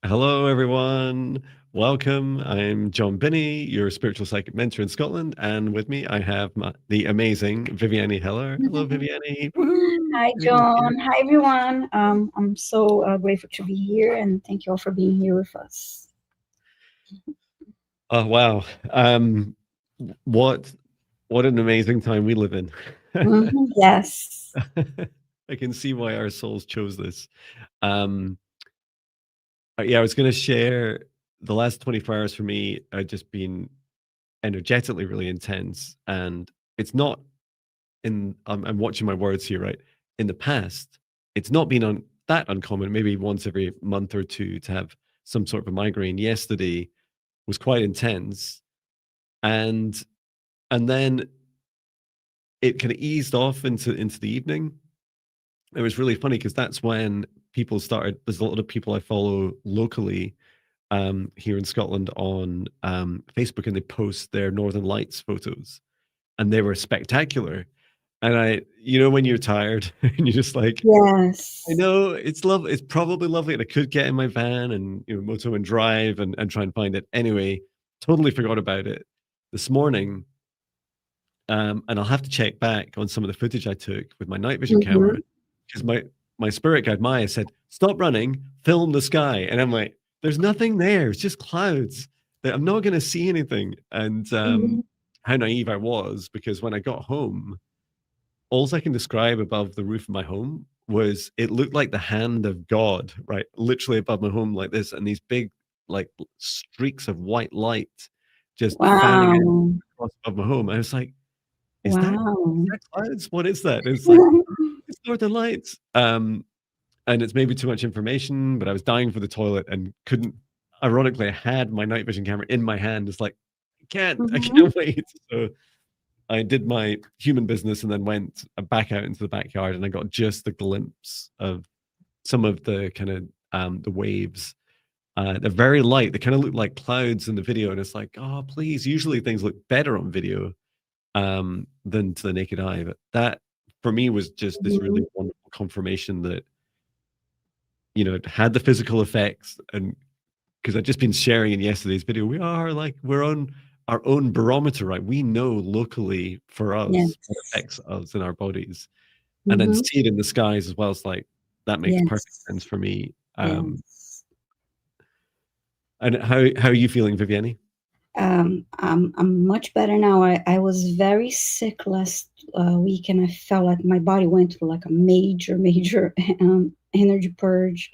Hello, everyone. Welcome. I'm John Binnie, your spiritual psychic mentor in Scotland, and with me I have the amazing Viviane Heller. Hello, Viviane. Woohoo! Hi, Viviane's here. John. Hi, everyone. I'm so grateful to be here, and thank you all for being here with us. Oh wow. Um, what what an amazing time we live in. Yes. I can see why our souls chose this. Um, yeah, I was going to share the last 24 hours for me. I've just been energetically really intense, and it's not I'm watching my words here, right? In the past, it's not been that uncommon, maybe once every month or two to have some sort of a migraine. Yesterday was quite intense, and then it kind of eased off into the evening. It was really funny because that's when people started. There's a lot of people I follow locally here in Scotland on Facebook, and they post their Northern Lights photos, and they were spectacular. And when you're tired and you're just like, I Yes. know it's lovely. It's probably lovely, and I could get in my van and moto and drive and try and find it. Anyway, totally forgot about it this morning. And I'll have to check back on some of the footage I took with my night vision camera Mm-hmm. because my spirit guide Maya said, "Stop running, film the sky." And I'm like, "There's nothing there. It's just clouds. That I'm not going to see anything." And Hmm. how naive I was, because when I got home, all I can describe above the roof of my home was it looked like the hand of God, right? Literally above my home like this, and these big like streaks of white light just fanning out Wow. across above my home. I was like, is Wow. that clouds? What is that? It's like it's Northern Lights. And it's maybe too much information, but I was dying for the toilet and couldn't. Ironically, I had my night vision camera in my hand. It's like I Hmm. can't wait. So I did my human business and then went back out into the backyard, and I got just a glimpse of some of the kind of the waves. They're very light. They kind of look like clouds in the video, and it's like, oh, please. Usually things look better on video than to the naked eye, but that for me was just this really wonderful confirmation that it had the physical effects. And because I'd just been sharing in yesterday's video, we're on our own barometer, right? We know locally for us what Yes. affects us in our bodies, and then Hmm. see it in the skies as well. It's like that makes perfect sense Yes. for me. Yes. And how are you feeling, Viviane? I'm much better now. I was very sick last week, and I felt like my body went through like a major energy purge.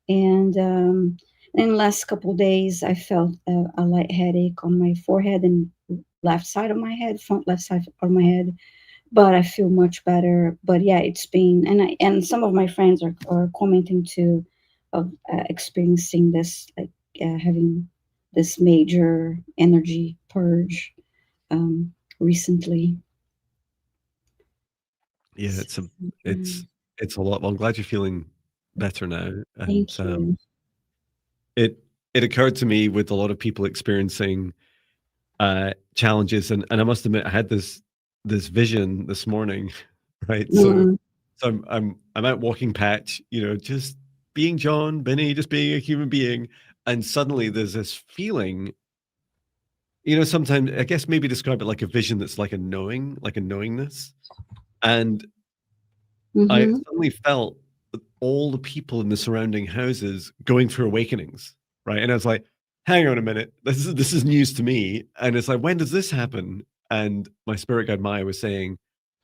And in the last couple of days, I felt a light headache on my forehead and left side of my head, front left side of my head. But I feel much better. But yeah, it's been, and some of my friends are commenting too of experiencing this, like having this major energy purge recently. Yeah, So, it's a yeah, it's a lot. Well, I'm glad you're feeling better now. And thank you. it it occurred to me with a lot of people experiencing challenges, and I must admit I had this vision this morning, right? So Mm, so I'm out walking patch, just being John, Binnie, just being a human being, and suddenly there's this feeling, sometimes I guess maybe describe it like a vision that's like a knowing, like a knowingness. And I mm-hmm. suddenly felt all the people in the surrounding houses going through awakenings, right? And I was like, hang on a minute, this is news to me. And it's like, when does this happen? And my spirit guide Maya was saying,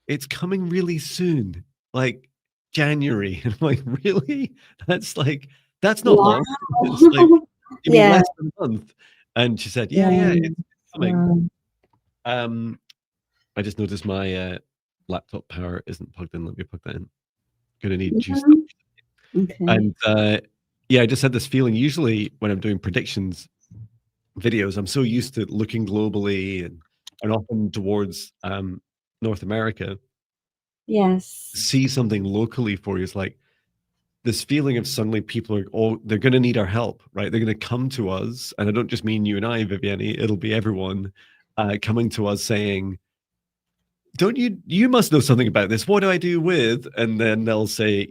it's coming really soon, like January. And I'm like, really? That's not Wow. long. It's like, you mean Yeah. less than a month? And she said, yeah, Yeah. yeah, it's coming. Wow. Um, I just noticed my laptop power isn't plugged in. Let me plug that in. Gonna need juice up. Mhm. Okay. And yeah, I just had this feeling. Usually, when I'm doing predictions videos, I'm so used to looking globally and often towards North America. Yes. See something locally for you is like this feeling of suddenly people are all they're going to need our help, right? They're going to come to us, and I don't just mean you and I, Viviane. It'll be everyone coming to us saying, "Don't you? You must know something about this. What do I do with?" And then they'll say,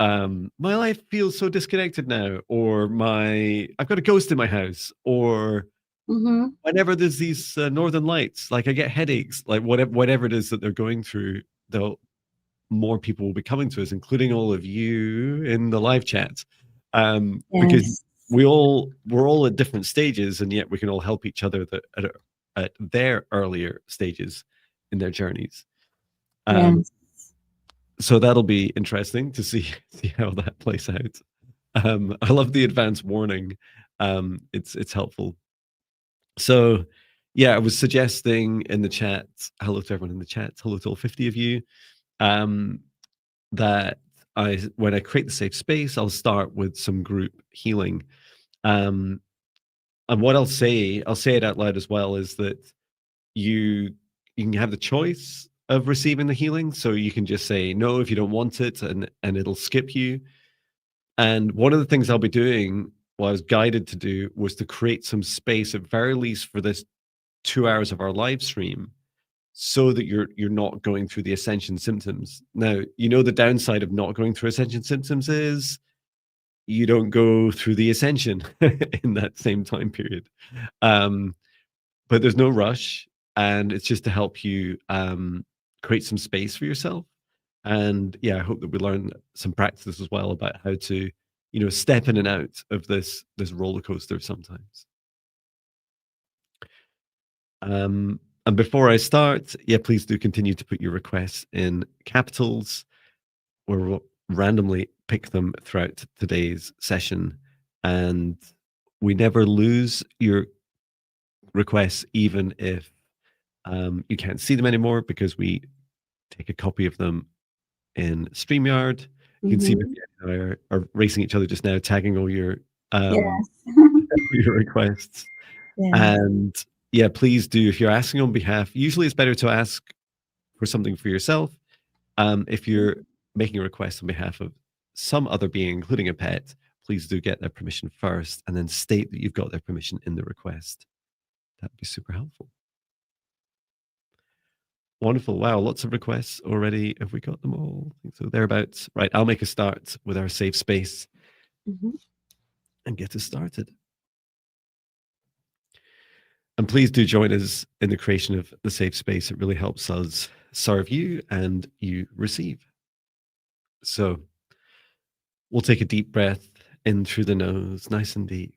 my life feels so disconnected now, or I've got a ghost in my house, or Mhm. whenever there's these northern lights, like I get headaches, like whatever it is that they're going through, they'll more people will be coming to us, including all of you in the live chat, because Yes. we're all at different stages, and yet we can all help each other at their earlier stages in their journeys. Yes. So that'll be interesting to see how that plays out. I love the advance warning. It's helpful. So yeah, I was suggesting in the chat, hello to everyone in the chat, hello to all 50 of you, that when I create the safe space, I'll start with some group healing. And what I'll say it out loud as well, is that you can have the choice of receiving the healing. So you can just say no if you don't want it, and it'll skip you. And one of the things I'll be doing, what I was guided to do, was to create some space, at very least for this 2 hours of our live stream, so that you're not going through the ascension symptoms. Now, the downside of not going through ascension symptoms is you don't go through the ascension in that same time period. But there's no rush, and it's just to help you create some space for yourself. And yeah, I hope that we learn some practice as well about how to, step in and out of this roller coaster sometimes. And before I start, yeah, please do continue to put your requests in capitals, or we'll randomly pick them throughout today's session. And we never lose your requests, even if you can't see them anymore, because we take a copy of them in StreamYard. You can see Mhm. Viviane and I are racing each other just now, tagging all your Yes. your requests. Yes. And yeah, please do, if you're asking on behalf, usually it's better to ask for something for yourself. If you're making a request on behalf of some other being, including a pet, please do get their permission first, and then state that you've got their permission in the request. That'd be super helpful. Wonderful. Wow, lots of requests already. Have we got them all? I think so, thereabouts. Right, I'll make a start with our safe space Mhm. and get us started. And please do join us in the creation of the safe space. It really helps us serve you, and you receive. So we'll take a deep breath in through the nose, nice and deep,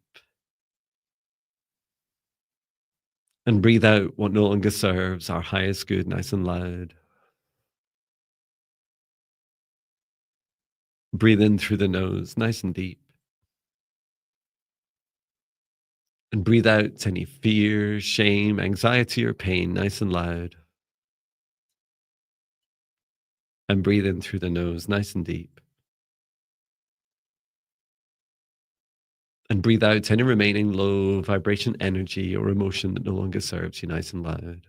and breathe out what no longer serves our highest good, nice and loud. Breathe in through the nose, nice and deep, and breathe out any fear, shame, anxiety, or pain, nice and loud. And breathe in through the nose, nice and deep. And breathe out any remaining low vibration energy or emotion that no longer serves you, nice and loud.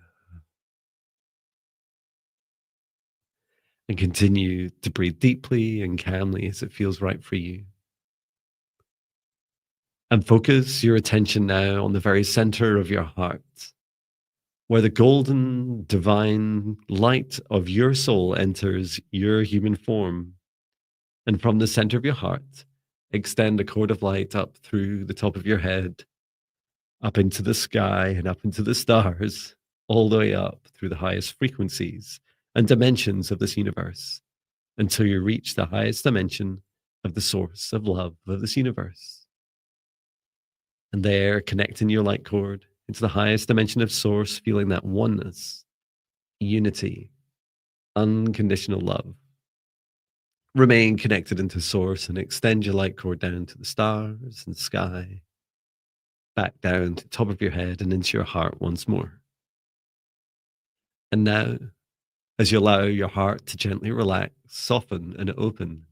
And continue to breathe deeply and calmly as it feels right for you. And focus your attention now on the very center of your heart, where the golden divine light of your soul enters your human form. And from the center of your heart, extend a cord of light up through the top of your head, up into the sky and up into the stars, all the way up through the highest frequencies and dimensions of this universe, until you reach the highest dimension of the source of love of this universe. And there, connecting your light cord into the highest dimension of source, feeling that oneness, unity, unconditional love. Remain connected into source and extend your light cord down to the stars and sky, back down to the top of your head and into your heart once more. And now, as you allow your heart to gently relax, soften, and open,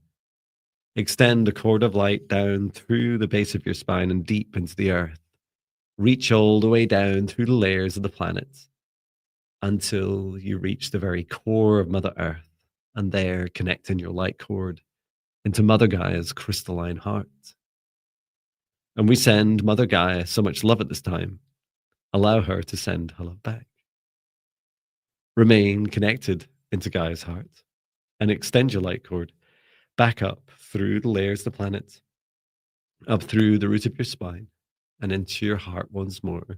extend a cord of light down through the base of your spine and deep into the earth. Reach all the way down through the layers of the planet until you reach the very core of Mother Earth, and there connecting your light cord into Mother Gaia's crystalline heart. And we send Mother Gaia so much love at this time. Allow her to send her love back. Remain connected into Gaia's heart and extend your light cord back up through the layers of the planet, up through the root of your spine, and into your heart once more.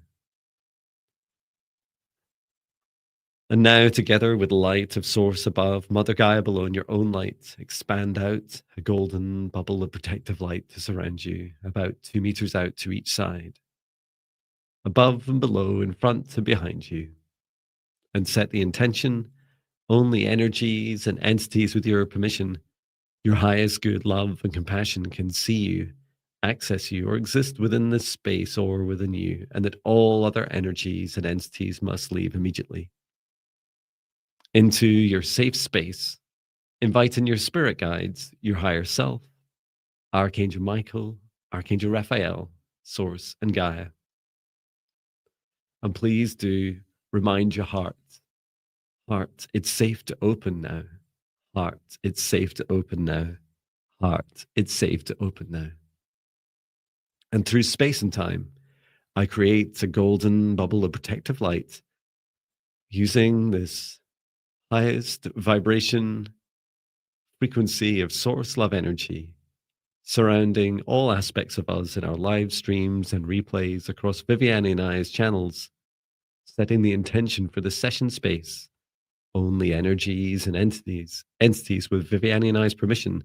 And now, together with the light of Source above, Mother Gaia below, and your own light, expand out a golden bubble of protective light to surround you, about 2 meters out to each side, above and below, in front and behind you. And set the intention: only energies and entities with your permission, your highest good, love, and compassion can see you, access you, or exist within this space or within you, and that all other energies and entities must leave immediately. Into your safe space, invite in your spirit guides, your higher self, Archangel Michael, Archangel Raphael, Source, and Gaia. And please do remind your heart, it's safe to open now. Heart, it's safe to open now. Heart, it's safe to open now. And through space and time, I create a golden bubble of protective light using this highest vibration frequency of source love energy, surrounding all aspects of us in our live streams and replays across Viviane and I's channels, setting the intention for the session space. Only energies and entities with Viviane and I's permission,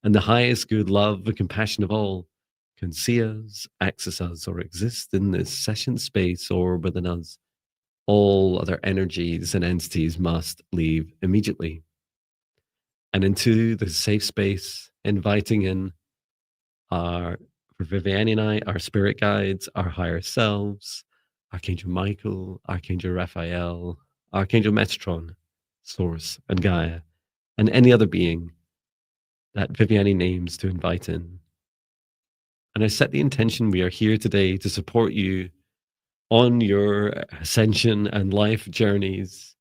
and the highest good, love, and compassion of all, can see us, access us, or exist in this session space or within us. All other energies and entities must leave immediately. And into the safe space, inviting in our, for Viviane and I, our spirit guides, our higher selves, Archangel Michael, Archangel Raphael, Archangel Metatron, Source, and Gaia, and any other being that Viviane names to invite in. And I set the intention: we are here today to support you on your ascension and life journeys,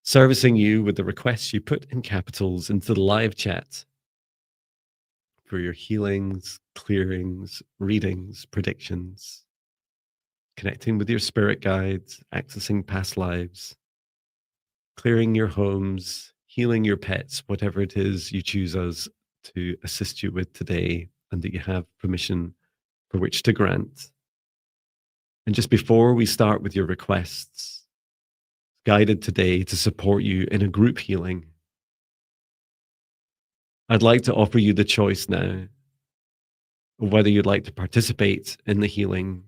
servicing you with the requests you put in capitals into the live chat for your healings, clearings, readings, predictions, connecting with your spirit guides, accessing past lives, clearing your homes, healing your pets, whatever it is you choose us to assist you with today, and that you have permission for which to grant. And just before we start with your requests, guided today to support you in a group healing, I'd like to offer you the choice now of whether you'd like to participate in the healing.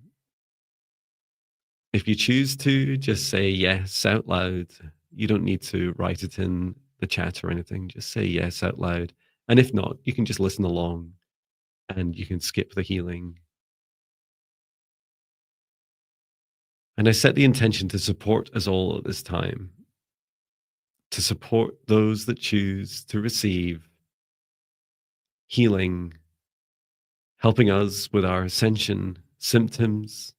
If you choose to, just say yes out loud. You don't need to write it in the chat or anything. Just say yes out loud. And if not, you can just listen along and you can skip the healing. And I set the intention to support us all at this time, to support those that choose to receive healing, helping us with our ascension symptoms,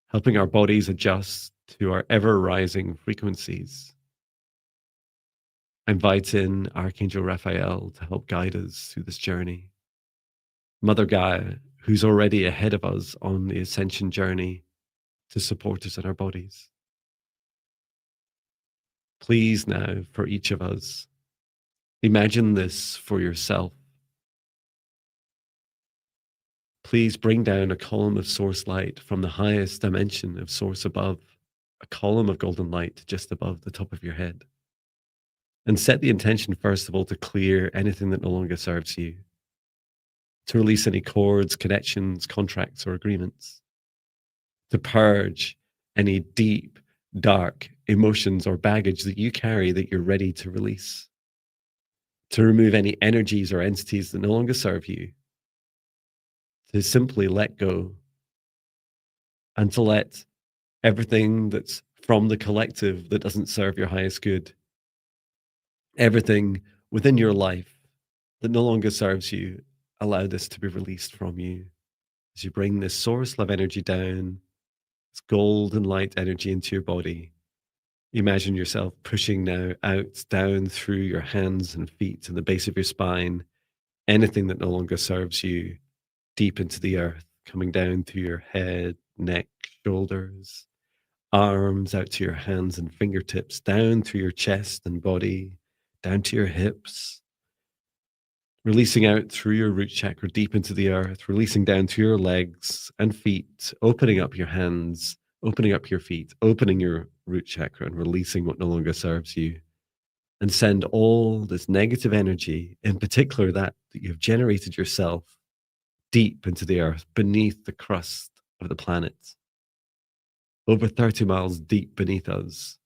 helping our bodies adjust to our ever rising frequencies. I invite in Archangel Raphael to help guide us through this journey. Mother Gaia, who's already ahead of us on the ascension journey, to support us in our bodies. Please now, for each of us, imagine this for yourself. Please bring down a column of source light from the highest dimension of source above, a column of golden light just above the top of your head. And set the intention, first of all, to clear anything that no longer serves you, to release any cords, connections, contracts, or agreements, to purge any deep, dark emotions or baggage that you carry that you're ready to release, to remove any energies or entities that no longer serve you, to simply let go, and to let everything that's from the collective that doesn't serve your highest good, everything within your life that no longer serves you, allow this to be released from you. As you bring this source love energy down, this golden light energy into your body, imagine yourself pushing now out, down through your hands and feet and the base of your spine, anything that no longer serves you, deep into the earth, coming down to your head, neck, shoulders, arms, out to your hands and fingertips, down through your chest and body, down to your hips, releasing out through your root chakra deep into the earth, releasing down to your legs and feet, opening up your hands, opening up your feet, opening your root chakra and releasing what no longer serves you. And send all this negative energy, in particular that you've generated yourself, deep into the earth, beneath the crust of the planet, over 30 miles deep beneath us,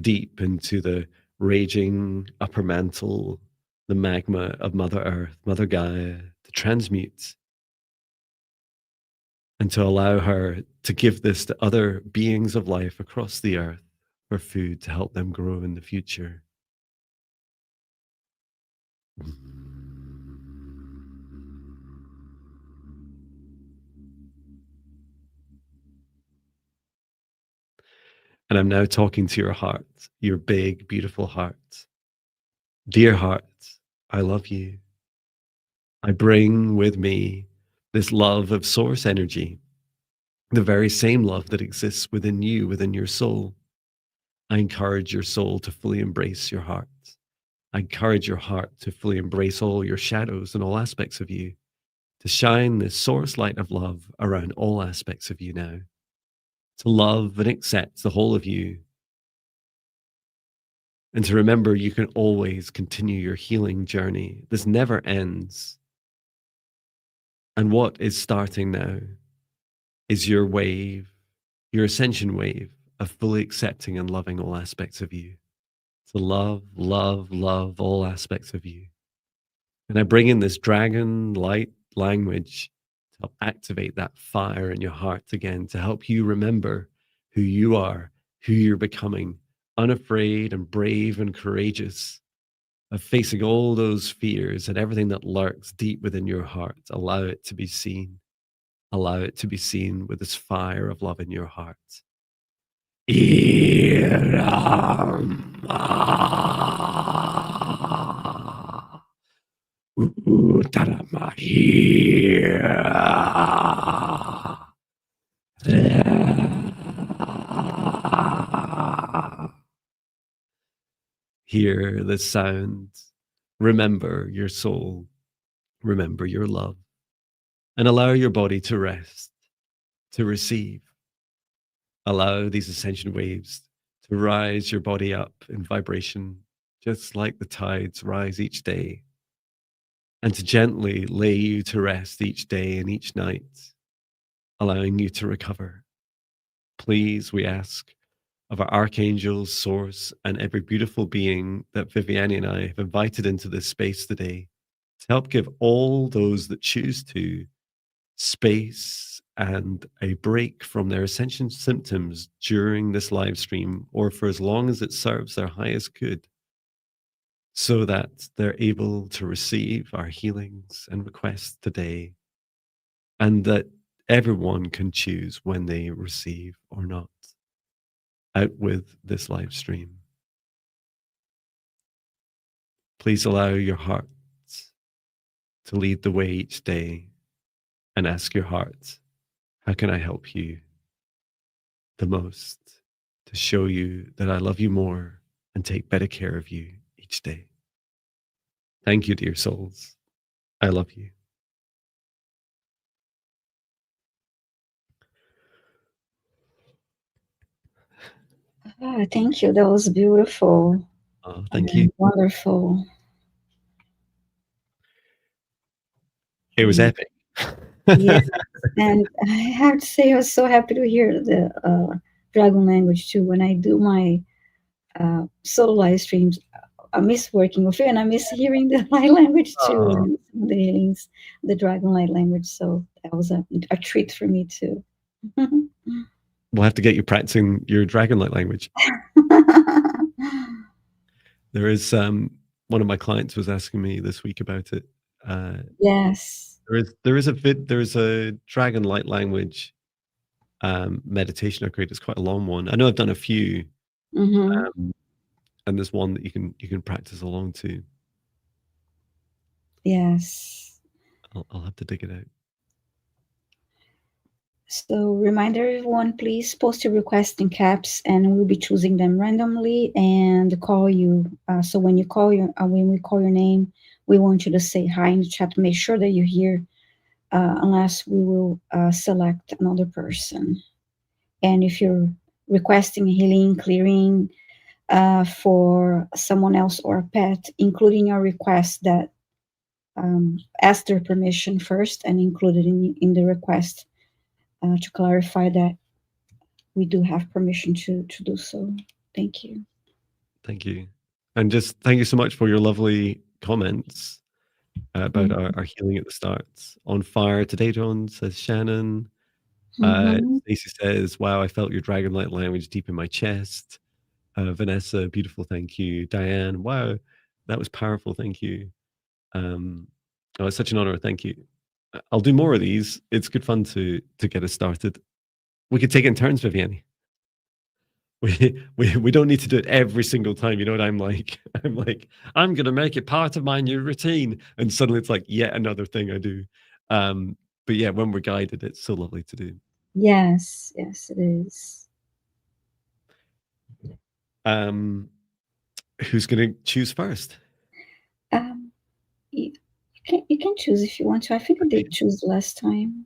deep into the raging upper mantle, the magma of Mother Earth, Mother Gaia, to transmute and to allow her to give this to other beings of life across the earth for food to help them grow in the future. And I'm now talking to your heart, your big, beautiful heart. Dear heart, I love you. I bring with me this love of source energy, the very same love that exists within you, within your soul. I encourage your soul to fully embrace your heart. I encourage your heart to fully embrace all your shadows and all aspects of you, to shine this source light of love around all aspects of you now, to love and accept the whole of you, and to remember you can always continue your healing journey. This never ends. And what is starting now is your wave, your ascension wave of fully accepting and loving all aspects of you. To love, love, love all aspects of you. And I bring in this dragon light language to help activate that fire in your heart again, to help you remember who you are, who you're becoming, unafraid and brave and courageous of facing all those fears and everything that lurks deep within your heart. Allow it to be seen. Allow it to be seen with this fire of love in your heart. Hear the sound. Remember your soul. Remember your love. And allow your body to rest, to receive. Allow these ascension waves to rise your body up in vibration, just like the tides rise each day, and to gently lay you to rest each day and each night, allowing you to recover. Please, we ask of our archangels, source, and every beautiful being that Viviane and I have invited into this space today to help give all those that choose to space and a break from their ascension symptoms during this live stream, or for as long as it serves their highest good, so that they're able to receive our healings and requests today, and that everyone can choose when they receive or not. Out with this live stream. Please allow your heart to lead the way each day, and ask your heart, how can I help you the most to show you that I love you more and take better care of you each day? Thank you, dear souls. I love you. Thank you. That was beautiful. Thank you. Wonderful. It was epic. Yes, and I have to say I was so happy to hear the dragon language too. When I do my solo live streams, I miss working with you, and I miss hearing the light language too, Oh. and the healings, the dragon light language. So that was a treat for me too. We'll have to get you practicing your dragonlight language. There is one of my clients was asking me this week about it. Yes. There's a dragon light language meditation I created. It's quite a long one. I know I've done a few, Mm-hmm. and there's one that you can practice along to. Yes. I'll have to dig it out. So reminder everyone, please post your request in caps, and we'll be choosing them randomly and call you. So when we call your name, we want you to say hi in the chat to make sure that you're here, unless we will select another person. And if you're requesting healing, clearing for someone else or a pet, including your request that ask their permission first and include it in the request to clarify that we do have permission to do so. Thank you. Thank you. And just thank you so much for your lovely comments about Mm-hmm. our healing at the start. On fire today, John, says Shannon. Mm-hmm. Stacey says, wow, I felt your dragon light language deep in my chest. Vanessa, beautiful, thank you. Diane, wow, that was powerful, thank you. Oh, it's such an honor, thank you. I'll do more of these. It's good fun to get us started. We could take it in turns, Viviane. We don't need to do it every single time. You know what I'm like? I'm like, I'm gonna make it part of my new routine, and suddenly it's like yet another thing I do. But yeah, when we're guided, it's so lovely to do. Yes, yes, it is. Who's gonna choose first? Um, you can choose if you want to. I think I Okay. did choose last time.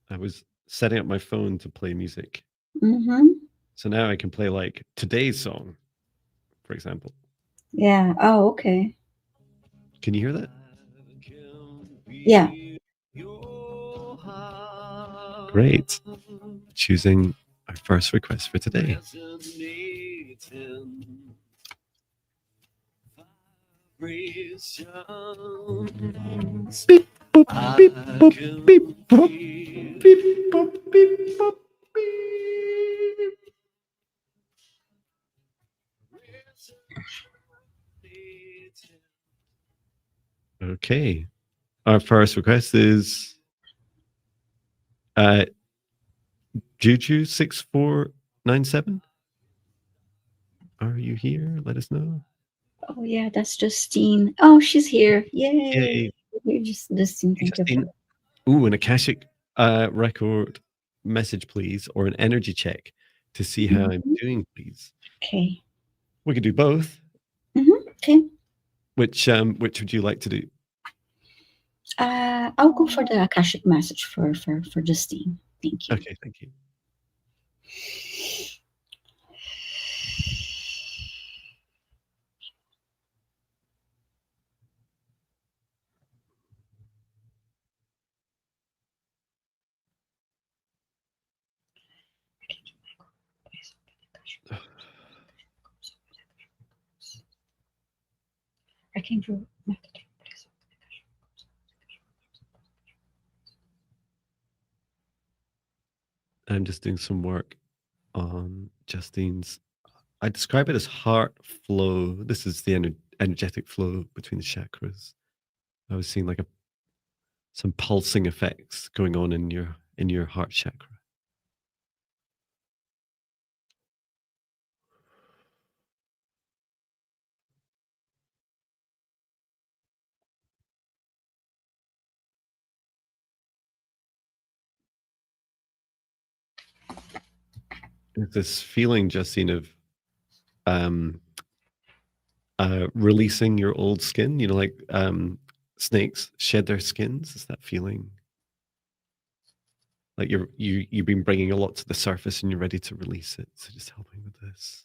I was setting up my phone to play music. Mm-hmm. So now I can play like today's song, for example. Yeah. Oh, okay. Can you hear that? Yeah. Great. Choosing our first request for today. Beep, boop, beep, boop, beep, boop, beep, boop, beep, boop, beep. Okay. Our first request is Juju6497. Are you here? Let us know. Oh, yeah, that's Justine. Oh, she's here. Yay. Yay. You're just Justine. Hey, Thank you Justine. for. Ooh, an Akashic record message, please, or an energy check to see how I'm Mm-hmm. doing, please. Okay. We could do both. Mm-hmm. Okay. Which would you like to do? I'll go for the Akashic message for Justine. Thank you. Okay, thank you. I can do. I'm just doing some work on Justine's. I describe it as heart flow. This is the energetic flow between the chakras. I was seeing like some pulsing effects going on in your heart chakra. There's this feeling, Justine, of um, releasing your old skin. You know, like snakes shed their skins. It's that feeling. Like you've been bringing a lot to the surface and you're ready to release it. So just helping with this.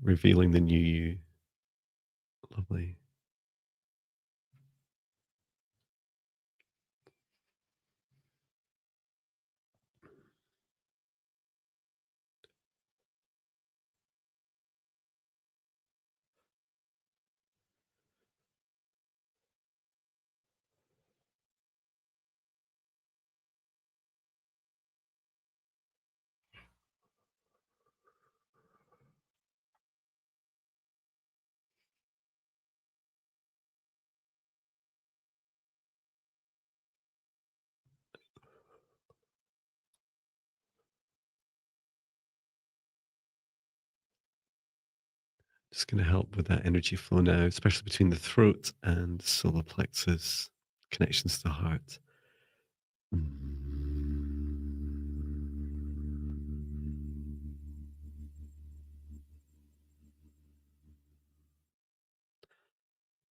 Revealing the new you. Lovely. Just going to help with that energy flow now, especially between the throat and solar plexus, connections to the heart.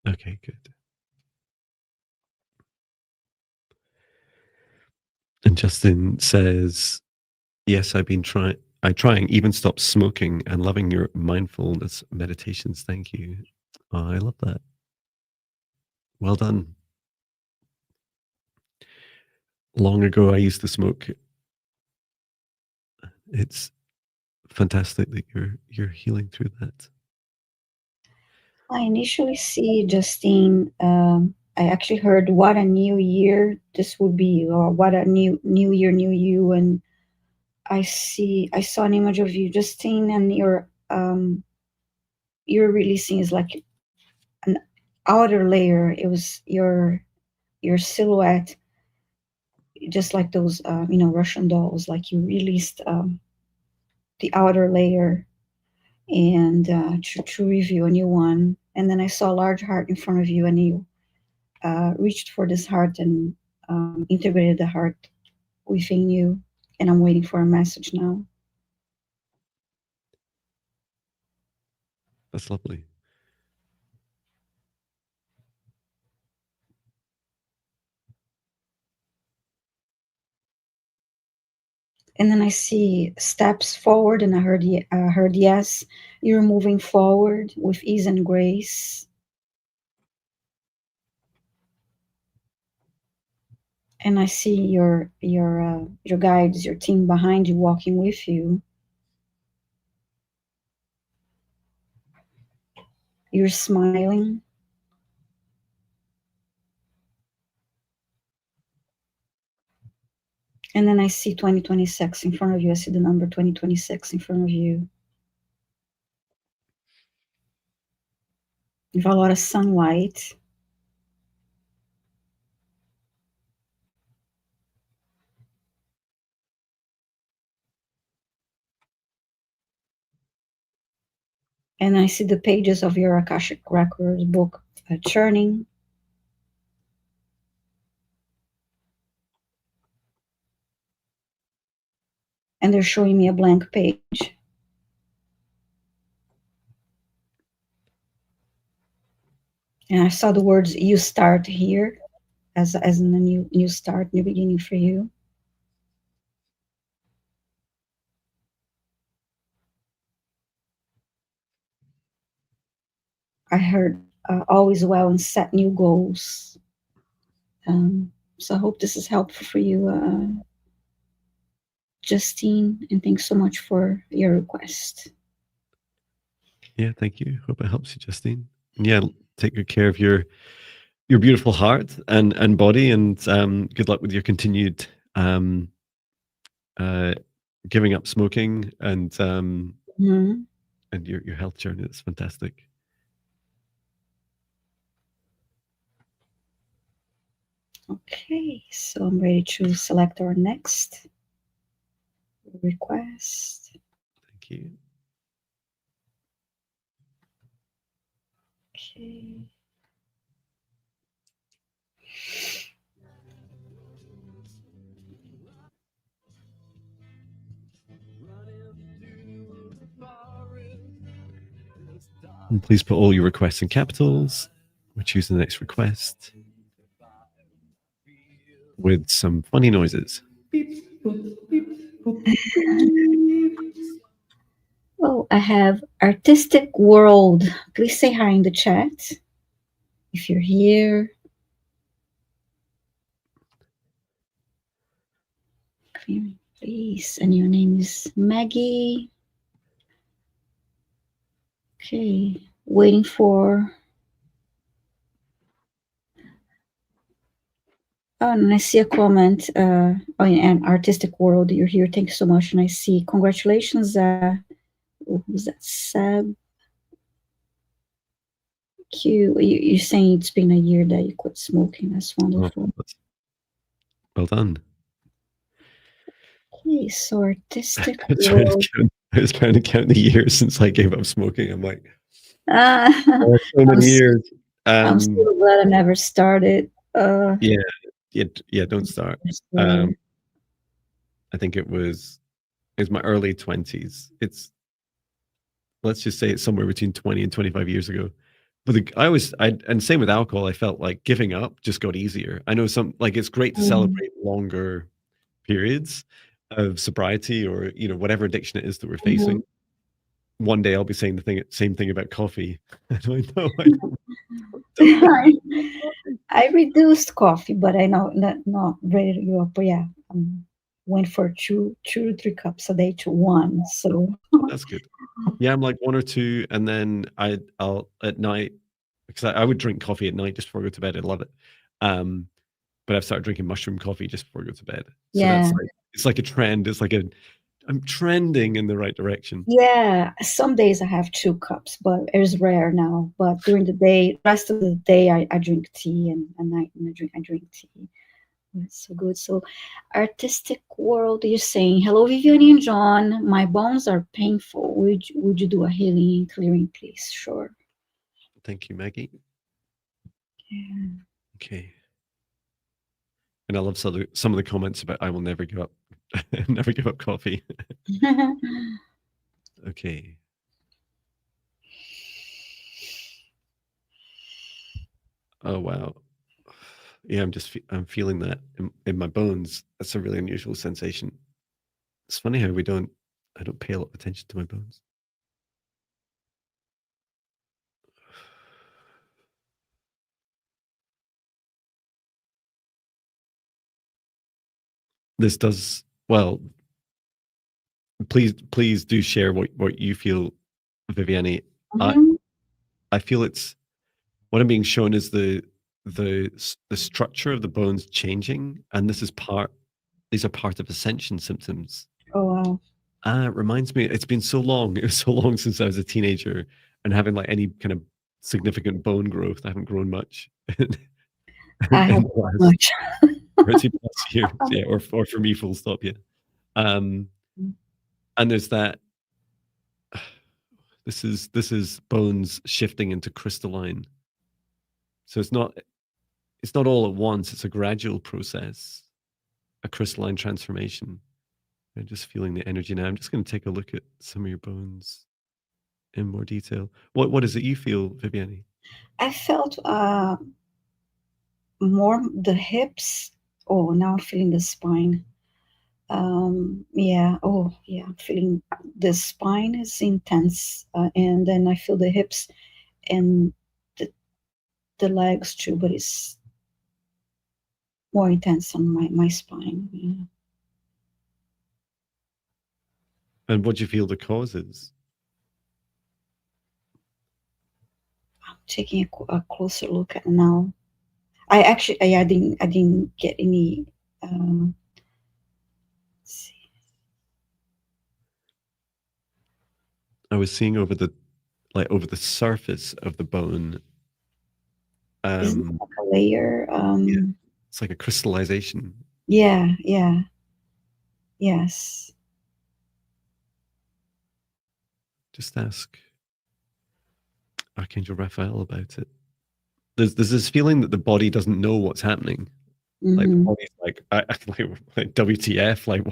Okay, good. And Justin says, "Yes, I've been trying, even stopped smoking and loving your mindfulness meditations. Thank you." Oh, I love that. Well done. Long ago, I used to smoke. It's fantastic that you're healing through that. I initially see Justine. I actually heard "What a new year this would be," or "What a new year, new you," and I saw an image of you, Justine, and your releasing is like an outer layer. It was your silhouette, just like those Russian dolls. Like you released the outer layer and to review a new one. And then I saw a large heart in front of you, and you reached for this heart and integrated the heart within you. And I'm waiting for a message now. That's lovely. And then I see steps forward, and I heard yes. You're moving forward with ease and grace. And I see your guides, your team behind you, walking with you. You're smiling. And then I see 2026 in front of you. I see the number 2026 in front of you. With a lot of sunlight. And I see the pages of your Akashic Records book churning. And they're showing me a blank page. And I saw the words "you start here" as in a new start, new beginning for you. I heard always well and set new goals. So I hope this is helpful for you, Justine, and thanks so much for your request. Yeah, thank you. Hope it helps you, Justine. And yeah, take good care of your beautiful heart and body, and good luck with your continued uh, giving up smoking Mhm. and your health journey. It's fantastic. Okay, so I'm ready to select our next request. Thank you. Okay. And please put all your requests in capitals. We'll choose the next request with some funny noises. Oh, I have Artistic World. Please say hi in the chat if you're here. Please. And your name is Maggie. Okay. Waiting for. Oh, and I see a comment. Oh, and Artistic World, you're here. Thank you so much. And I see congratulations. Who's that? Sab Q. You're saying it's been a year that you quit smoking. That's Oh, wonderful. well done. Okay, so Artistic I was trying to World. count, I was trying to count the years since I gave up smoking. I'm like, Uh, oh, so I'm, many s- years. I'm so glad I never started. Yeah, yeah. Don't start. Started. I think it was my early 20s. Let's just say it's somewhere between 20 and 25 years ago. But I always, and same with alcohol, I felt like giving up just got easier. I know some, like it's great to Mm, celebrate longer periods of sobriety or, whatever addiction it is that we're mhm. facing. One day I'll be saying the same thing about coffee. And I don't drink coffee. I reduced coffee, but I know not ready to give up. But yeah, went for two to three cups a day to one. So Oh, that's good. Yeah, I'm like 1 or 2, and then I'll at night, because I would drink coffee at night just before I go to bed. I love it. Um, but I've started drinking mushroom coffee just before I go to bed. So yeah, that's like it's like a trend. It's like I'm trending in the right direction. yeah. Some days I have 2 cups, but it's rare now. But during the day, rest of the day, I drink tea, and at night when I drink tea. That's so good. So, artistic world, you're saying, hello, Viviane and John. My bones are painful. Would you do a healing clearing, please? Sure. Thank you, Maggie. Yeah. Okay. And I love some of the comments about I will never give up, never give up coffee. Okay. Oh wow. Yeah, I'm feeling that in my bones. That's a really unusual sensation. It's funny how I don't pay a lot of attention to my bones. This does well. Please do share what you feel, Viviane. I Mhm. I feel it's what I'm being shown is the structure of the bones changing, and these are part of ascension symptoms. Oh, wow. It reminds me, it's been so long. It was so long since I was a teenager, and having like any kind of significant bone growth. I haven't grown much in, I in have the last much. 30 plus years. Yeah, or for me, full stop. Yeah. Um, and there's that. This is bones shifting into crystalline. So it's not all at once. It's a gradual process, a crystalline transformation. I'm just feeling the energy now. I'm just going to take a look at some of your bones in more detail. What is it you feel, Viviane? I felt more the hips. Oh, now I'm feeling the spine. Yeah. Oh, yeah. I'm feeling the spine is intense, and then I feel the hips and the, the legs too, but it's more intense on my spine. Yeah. And what do you feel the cause is? I'm taking a closer look at it now. I actually, I didn't get any. Let's see. I was seeing over the surface of the bone. Isn't it Um, like a layer? yeah, it's like a crystallization. Yeah, yeah, yes. Just ask Archangel Raphael about it. There's this feeling that the body doesn't know what's happening. Like the Hmm. body's like, like WTF? Like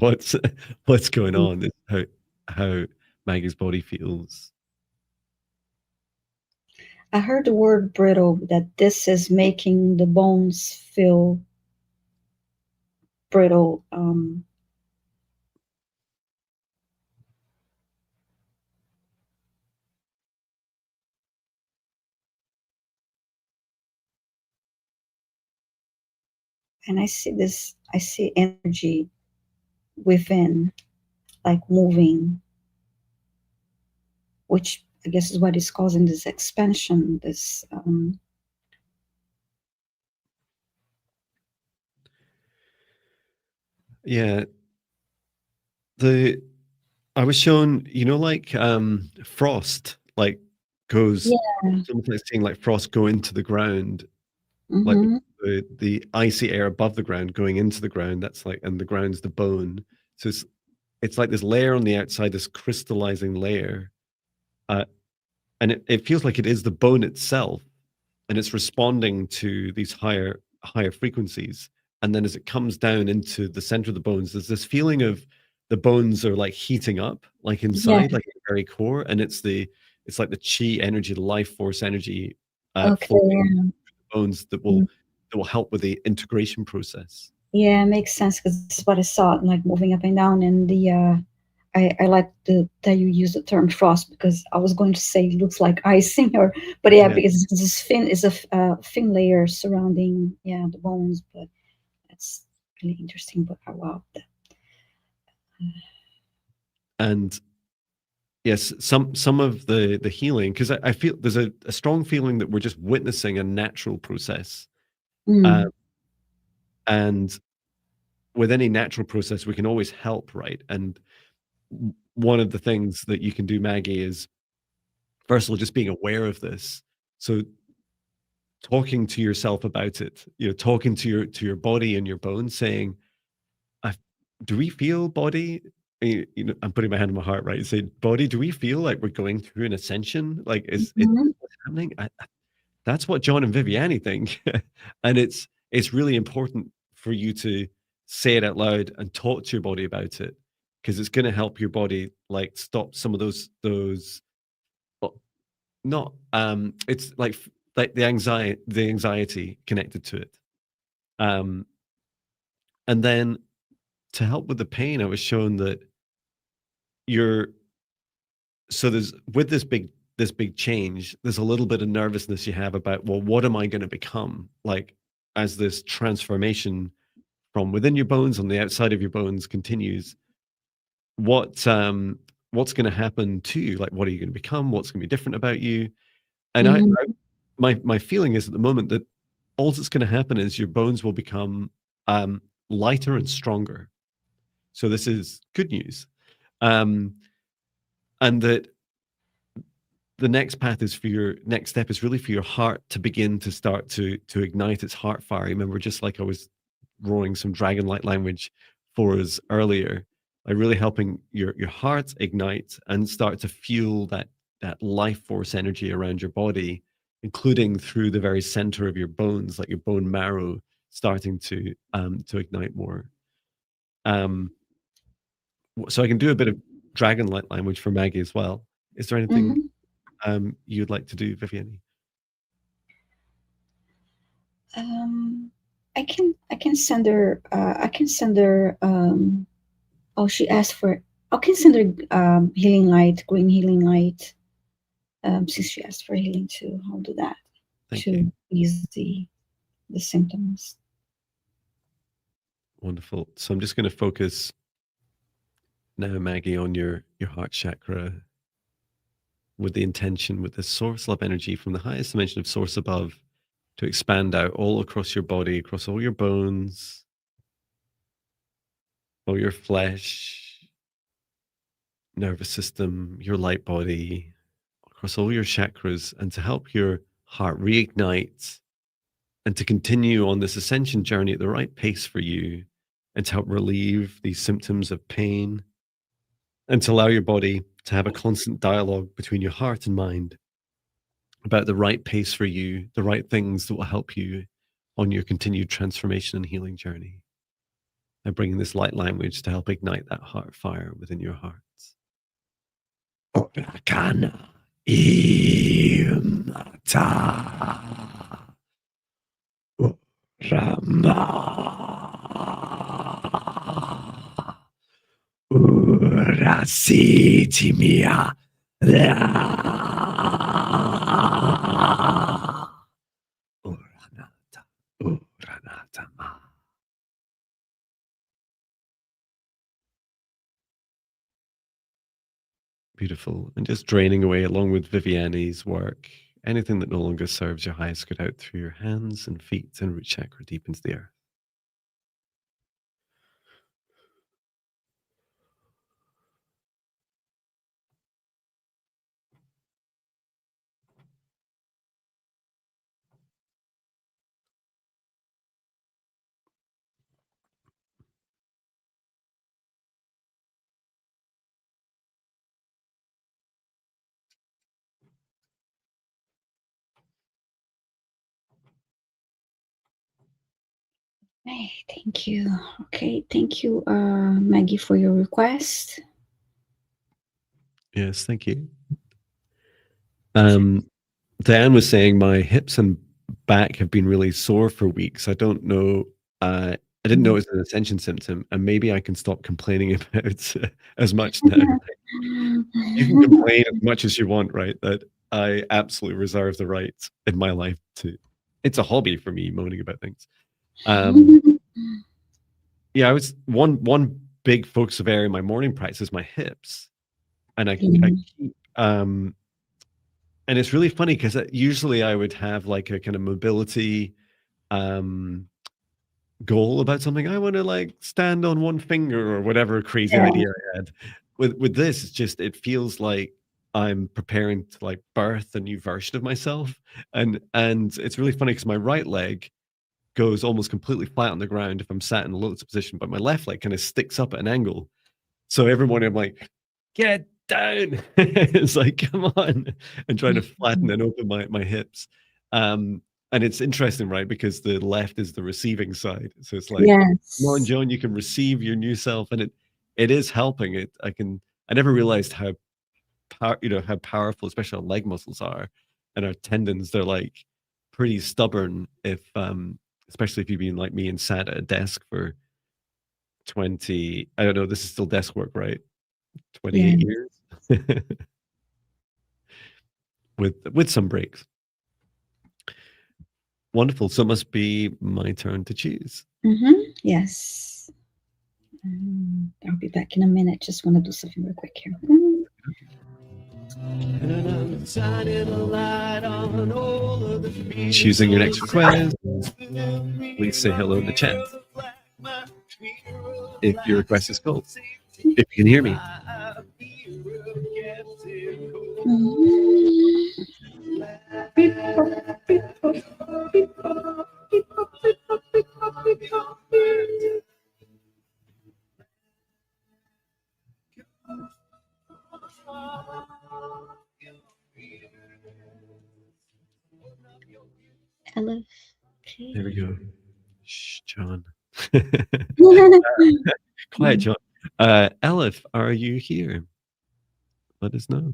what's going on? It's how Maggie's body feels. I heard the word brittle, that this is making the bones feel brittle. And I see energy within, like moving, which I guess is what is causing this expansion, this, Yeah, the I was shown, like frost, like goes. yeah. Sometimes seeing like frost go into the ground, like Mm-hmm. the icy air above the ground going into the ground. That's like, and the ground's the bone. So it's like this layer on the outside, this crystallizing layer, uh, and it feels like it is the bone itself, and it's responding to these higher frequencies. And then as it comes down into the center of the bones, there's this feeling of the bones are like heating up, like Yeah. inside, like at the very core, and it's like the chi energy, the life force energy, Okay, flowing yeah. bones Mm. that will help with the integration process. Yeah, it makes sense because this is what I saw, like moving up and down, and I like that you use the term frost because I was going to say it looks like icing, or but yeah, Yeah. because this fin is a thin layer surrounding, yeah, the bones, but that's really interesting. But wow, And yes, some of the healing, because I feel there's a strong feeling that we're just witnessing a natural process. Uh, mm, and with any natural process, we can always help, right? And one of the things that you can do, Maggie, is first of all, just being aware of this. So talking to yourself about it, talking to your body and your bones, saying, I, "Do we feel body?" I'm putting my hand on my heart, right? Say, "Body, do we feel like we're going through an ascension? Like, is mhm, what's happening?" That's what John and Viviane think, and it's really important for you to say it out loud and talk to your body about it because it's going to help your body like stop some of those not it's like the anxiety connected to it. Um and then to help with the pain, I was shown that you're so there's with this big change, there's a little bit of nervousness you have about, well, what am I going to become? Like as this transformation from within your bones on the outside of your bones continues, what's going to happen to you? Like what are you going to become? What's going to be different about you? And mhm, my feeling is at the moment that all that's going to happen is your bones will become lighter and stronger. So this is good news, um, and that the next path is for your next step is really for your heart to begin to start to ignite its heart fire. Remember, just like I was roaring some dragon-like language for us earlier, like really helping your heart ignite and start to fuel that life force energy around your body, including through the very center of your bones, like your bone marrow, starting to ignite more. Um, so I can do a bit of dragon-like language for Maggie as well. Is there anything mhm. you'd like to do, Viviane? Um, I can send her. I can send her. Oh, she asked for. I can send her healing light, green healing light. Since she asked for healing too, I'll do that Thank you. to ease the symptoms. Wonderful. So I'm just going to focus now, Maggie, on your heart chakra with the intention, with the source love energy from the highest dimension of source above to expand out all across your body, across all your bones, all your flesh, nervous system, your light body, across all your chakras, and to help your heart reignite and to continue on this ascension journey at the right pace for you and to help relieve these symptoms of pain and to allow your body to have a constant dialogue between your heart and mind about the right pace for you, the right things that will help you on your continued transformation and healing journey. And bringing this light language to help ignite that heart fire within your hearts. Orakana imata rama urasitimia uranata uranatama. Beautiful. And just draining away along with Viviane's work, anything that no longer serves your highest good out through your hands and feet and root chakra deep into the earth. Hey, thank you. Okay, thank you, Maggie, for your request. Yes, thank you. Um, Dan was saying my hips and back have been really sore for weeks. I don't know. I didn't know Mm. it was an ascension symptom, and maybe I can stop complaining about as much now. You can complain as much as you want, right? That I absolutely reserve the right in my life to. It's a hobby for me moaning about things. Um, yeah, I was one big focus of area in my morning practice is my hips, and I Mhm. keep and it's really funny because usually I would have like a kind of mobility um goal about something. I want to like stand on one finger or whatever crazy Yeah. idea I had. With this, it's just it feels like I'm preparing to like birth a new version of myself. And it's really funny because my right leg goes almost completely flat on the ground if I'm sat in the lotus position, but my left leg kind of sticks up at an angle. So every morning I'm like, get down. It's like, come on, and trying to flatten Mhm. and open my hips. And it's interesting, right? Because the left is the receiving side. So it's like, come on, Yes. John, you can receive your new self. And it is helping. I never realized how how powerful, especially our leg muscles are and our tendons. They're like pretty stubborn if especially if you've been like me and sat at a desk for 20, I don't know, this is still desk work, right? 28 Yes. years with some breaks. Wonderful. So it must be my turn to choose. Yes. I'll be back in a minute. Just want to do something real quick here. Mm. Choosing your next request. Please say hello in the chat if your request is called. If you can hear me. Hello. There we Okay. go. Shh, John. Quiet, John. Elif, are you here? Let us know.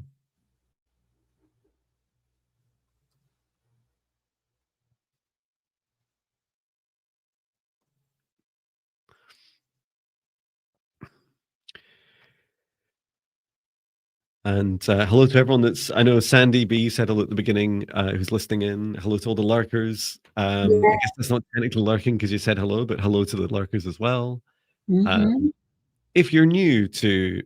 And hello to everyone that's, I know Sandy B said hello at the beginning, who's listening in. Hello to all the lurkers. I guess that's not technically lurking because you said hello, but hello to the lurkers as well. Uh, Mm-hmm. if you're new to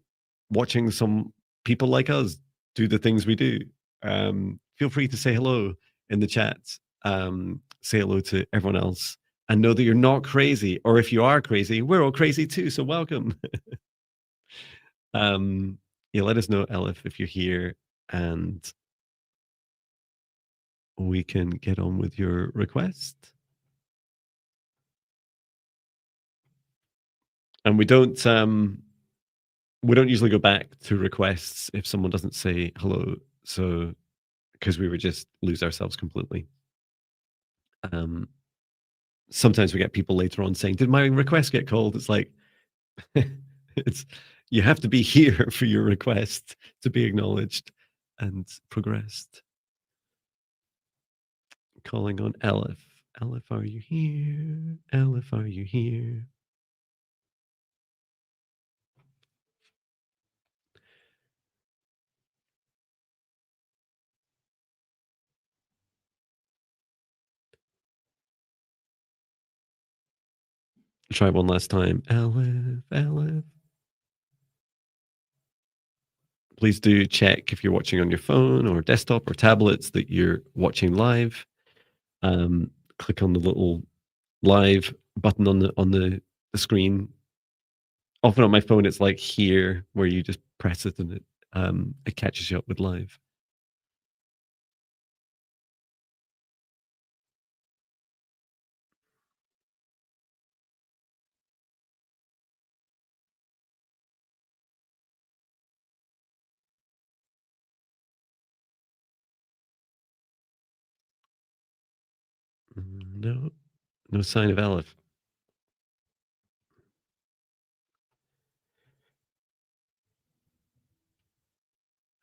watching some people like us do the things we do, feel free to say hello in the chat. Say hello to everyone else and know that you're not crazy. Or if you are crazy, we're all crazy too. So welcome. Yeah, let us know, Elif, if you're here, and we can get on with your request. And we don't usually go back to requests if someone doesn't say hello. So because we would just lose ourselves completely. Um, Sometimes we get people later on saying, "Did my request get called?" It's like it's you have to be here for your request to be acknowledged and progressed. Calling on Elif. Elif, are you here? Elif, are you here? Try one last time. Elif, Elif. Please do check if you're watching on your phone or desktop or tablets that you're watching live. Click on the little live button on the screen. Often on my phone, it's like here where you just press it and it catches you up with live. No, no sign of Aleph.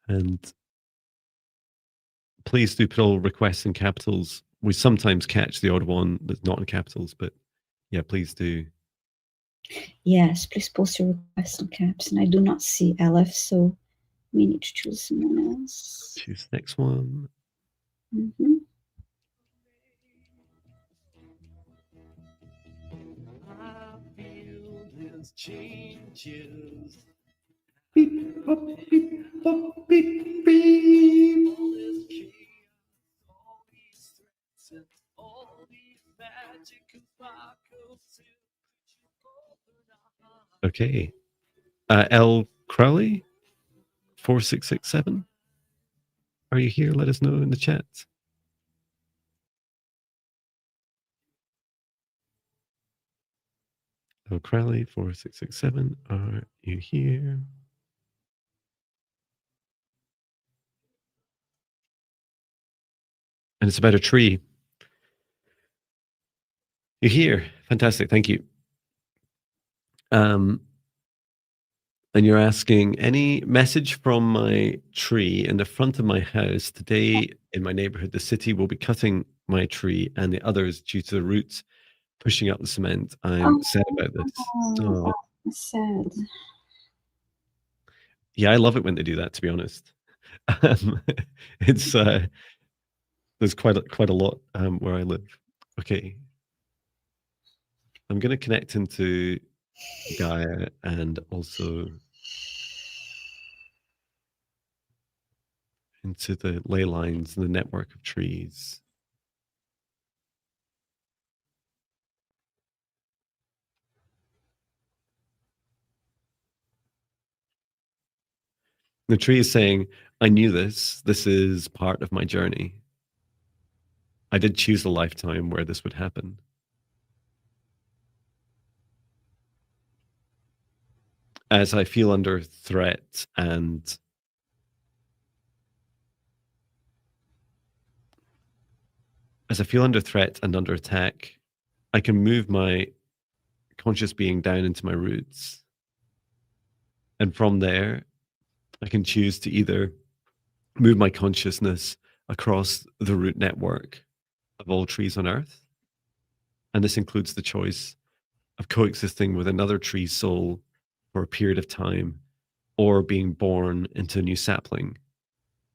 And please do put all requests in capitals. We sometimes catch the odd one that's not in capitals, but yeah, please do. Yes, please post your request on caps. And I do not see LF, so we need to choose someone else. Choose the next one. Mm-hmm. Beep, bop, beep, bop, beep, beep. Okay. L. Crowley, 4667. Are you here? Let us know in the chat. L. Crowley, 4667. Are you here? And it's about a tree. You're here. Fantastic. Thank you. And you're asking any message from my tree in the front of my house today in my neighborhood. The city will be cutting my tree and the others due to the roots pushing up the cement. I'm sad about this. Oh, Sad. yeah, I love it when they do that, to be honest. Um, it's there's quite a lot where I live. Okay, I'm going to connect into Gaia and also into the ley lines and the network of trees. The tree is saying, I knew this. This is part of my journey. I did choose a lifetime where this would happen. As I feel under threat and under attack, I can move my conscious being down into my roots. And from there, I can choose to either move my consciousness across the root network of all trees on earth. And this includes the choice of coexisting with another tree's soul for a period of time, or being born into a new sapling,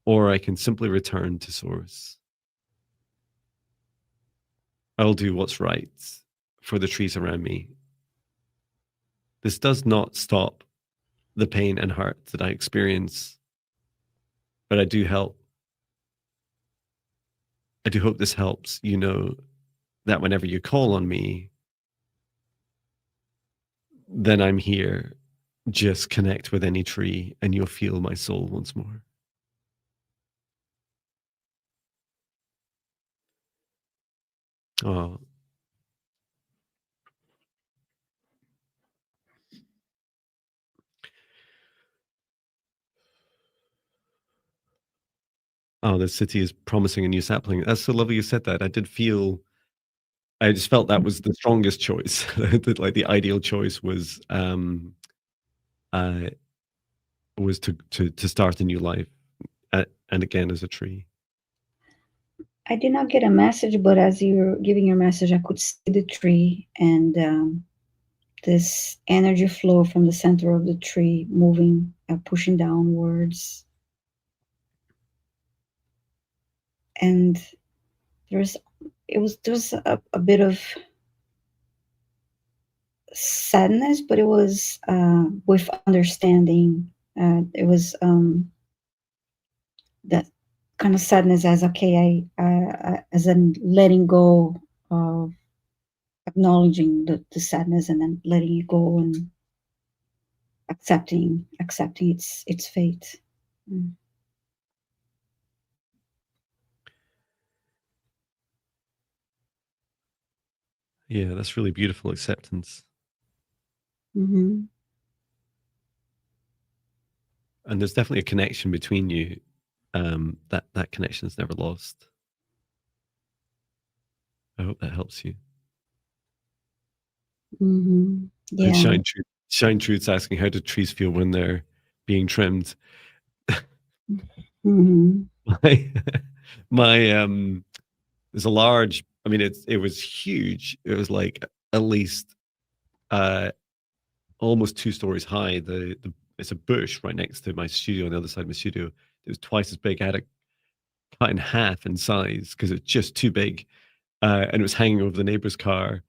or I can simply return to source. I'll do what's right for the trees around me. This does not stop the pain and hurt that I experience, but I do hope this helps you know that whenever you call on me, then I'm here. Just connect with any tree and you'll feel my soul once more. Oh, oh, the city is promising a new sapling. That's so lovely you said that. I just felt that was the strongest choice. Like the ideal choice uh, was to start a new life, and again as a tree. I did not get a message, but as you're giving your message, I could see the tree and this energy flow from the center of the tree moving, pushing downwards. And there's a bit of sadness, but it was with understanding. It was that kind of sadness as okay, as in letting go of acknowledging the sadness and then letting it go and accepting its fate. Mm. Yeah, that's really beautiful acceptance. Mm-hmm. And there's definitely a connection between you. That connection is never lost. I hope that helps you. Mm-hmm. Yeah. And Shine Truth's asking, how do trees feel when they're being trimmed? Mm-hmm. My there's a large. I mean, it was huge. It was like at least uh almost 2 stories high. The It's a bush right next to my studio on the other side of my studio. It was twice as big. I had it cut in half in size because it's just too big, and it was hanging over the neighbor's car.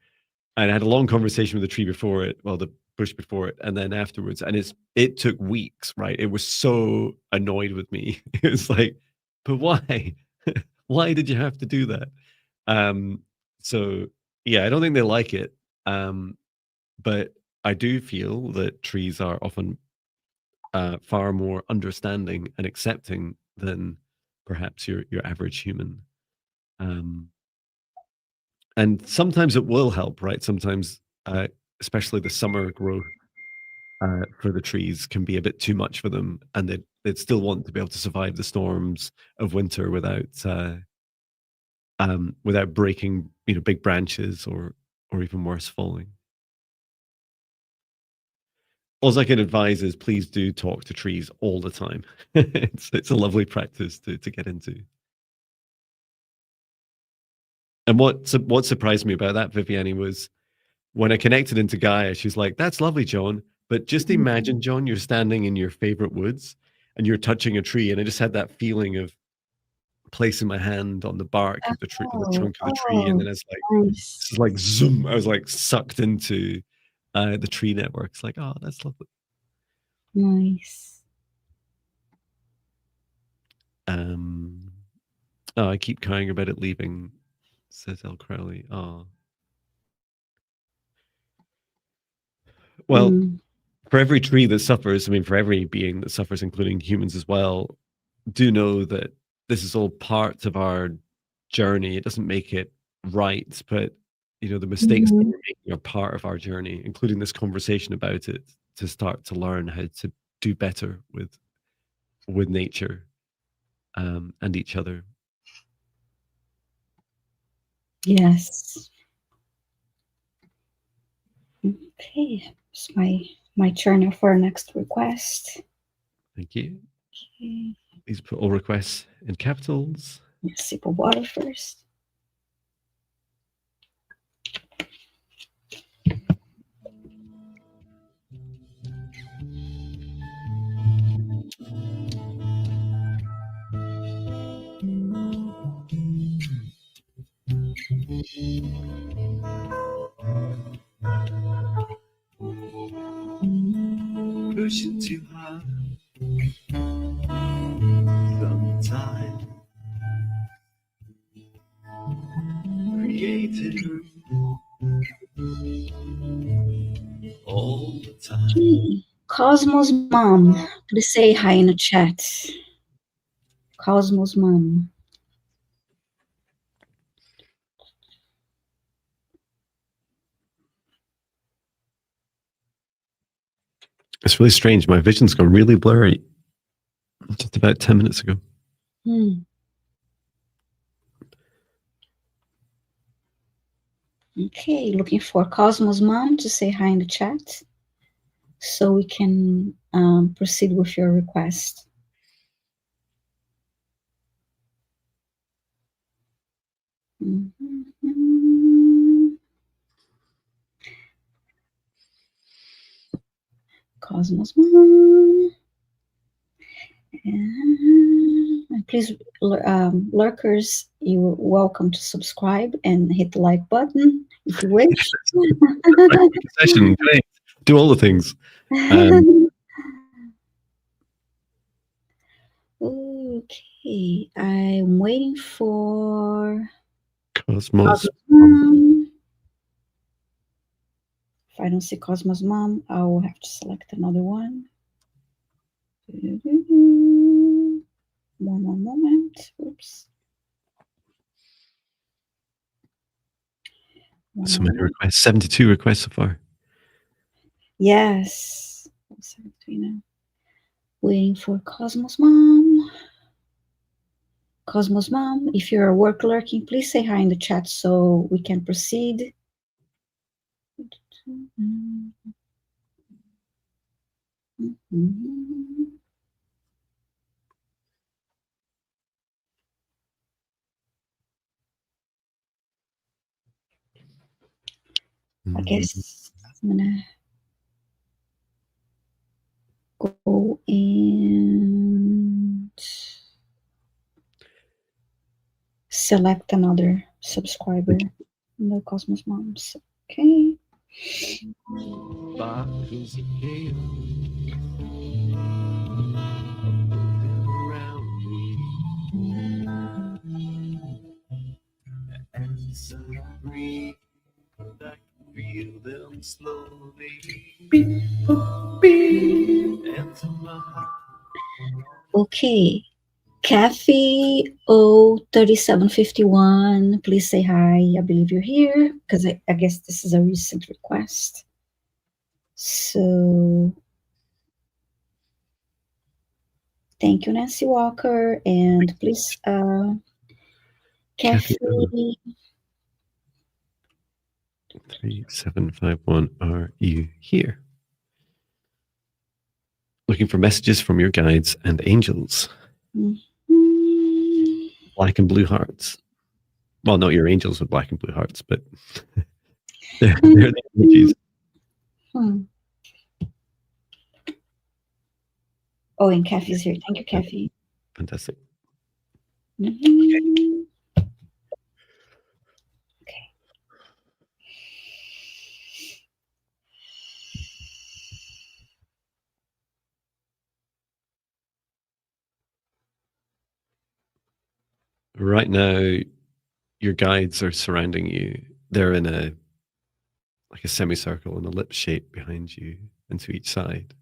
And I had a long conversation with the tree before it, well, the bush before it, and then afterwards. And it took weeks, right? It was so annoyed with me. It was like, but why? Why did you have to do that? Um, so yeah, I don't think they like it. Um, but I do feel that trees are often far more understanding and accepting than perhaps your average human. Um, and sometimes it will help, right? Sometimes, especially the summer growth for the trees can be a bit too much for them, and they'd still want to be able to survive the storms of winter without breaking, big branches or even worse, falling. All I can advise is please do talk to trees all the time. It's a lovely practice to get into. And what surprised me about that, Viviane, was when I connected into Gaia, she's like, "That's lovely, John. But just imagine, John, you're standing in your favorite woods and you're touching a tree." And I just had that feeling of placing my hand on the bark of the tree, the Oh, trunk of the tree, and oh, then it's like nice, this is like zoom. I was like sucked into the tree network. It's like, oh, that's lovely. nice. Um, oh, I keep crying about it leaving, says El Crowley. Oh, well, Mm, for every tree that suffers, I mean, for every being that suffers, including humans as well, do know that this is all part of our journey. It doesn't make it right, but the mistakes that mhm. we're making are part of our journey, including this conversation about it, to start to learn how to do better with nature and each other. Yes. Okay, it's my turn now for our next request. Thank you. Okay, Please put all requests in capitals. a sip of water first. Pushing too hard sometimes, creating all the time. Okay. Cosmos Mom, please say hi in the chat. Cosmos Mom. It's really strange. My vision's gone really blurry just about 10 minutes ago. Hmm. Okay, looking for Cosmos Mom to say hi in the chat so we can proceed with your request. Mhm. Cosmos Mom. And please, lurkers, you're welcome to subscribe and hit the like button if you wish. Session, great. Do all the things. Um, Okay, I'm waiting for Cosmos. Cosmos Mom. If I don't see Cosmos Mom, I will have to select another one. One more moment. Oops. One So many moment. requests. 72 requests so far. Yes. 73 now. Waiting for Cosmos Mom. Cosmos Mom, if you're work lurking, please say hi in the chat so we can proceed. I Mhm. guess I'm gonna go and select another subscriber. Okay. No Cosmos Moms. Okay. Bottles of chaos floating around me. As I breathe, I can feel them slowly beep, boop, beep, into my heart. Okay. Kathy 3751, please say hi. I believe you're here because I guess this is a recent request. So thank you, Nancy Walker. And please, Kathy Kathy, 3751, are you here? Looking for messages from your guides and angels. mhm. Black and blue hearts. Well, not your angels with black and blue hearts, but they're the energies. Hmm. Oh, and Kathy's here. Thank you, Kathy. Fantastic. Mhm. Okay. Right now, your guides are surrounding you. They're in a like a semicircle in a lip shape behind you and to each side.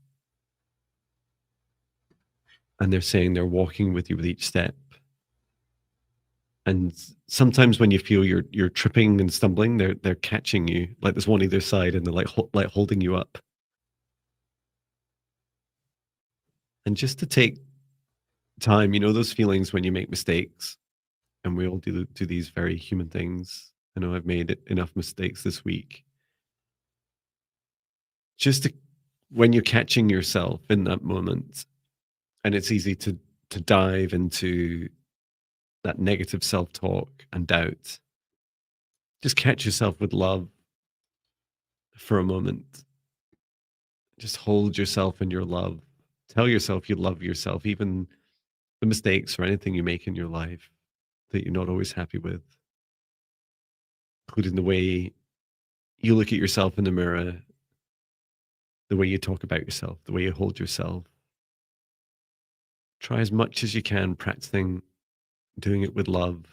And they're saying they're walking with you with each step. And sometimes when you feel you're tripping and stumbling, they're catching you. Like there's one either side, and they're like holding you up. And just to take time, you know those feelings when you make mistakes, and we all do these very human things. I know I've made enough mistakes this week. Just to, when you're catching yourself in that moment, and it's easy to dive into that negative self-talk and doubt. Just catch yourself with love for a moment. Just hold yourself in your love. Tell yourself you love yourself, even the mistakes or anything you make in your life that you're not always happy with, including the way you look at yourself in the mirror, the way you talk about yourself, the way you hold yourself. Try as much as you can practicing doing it with love.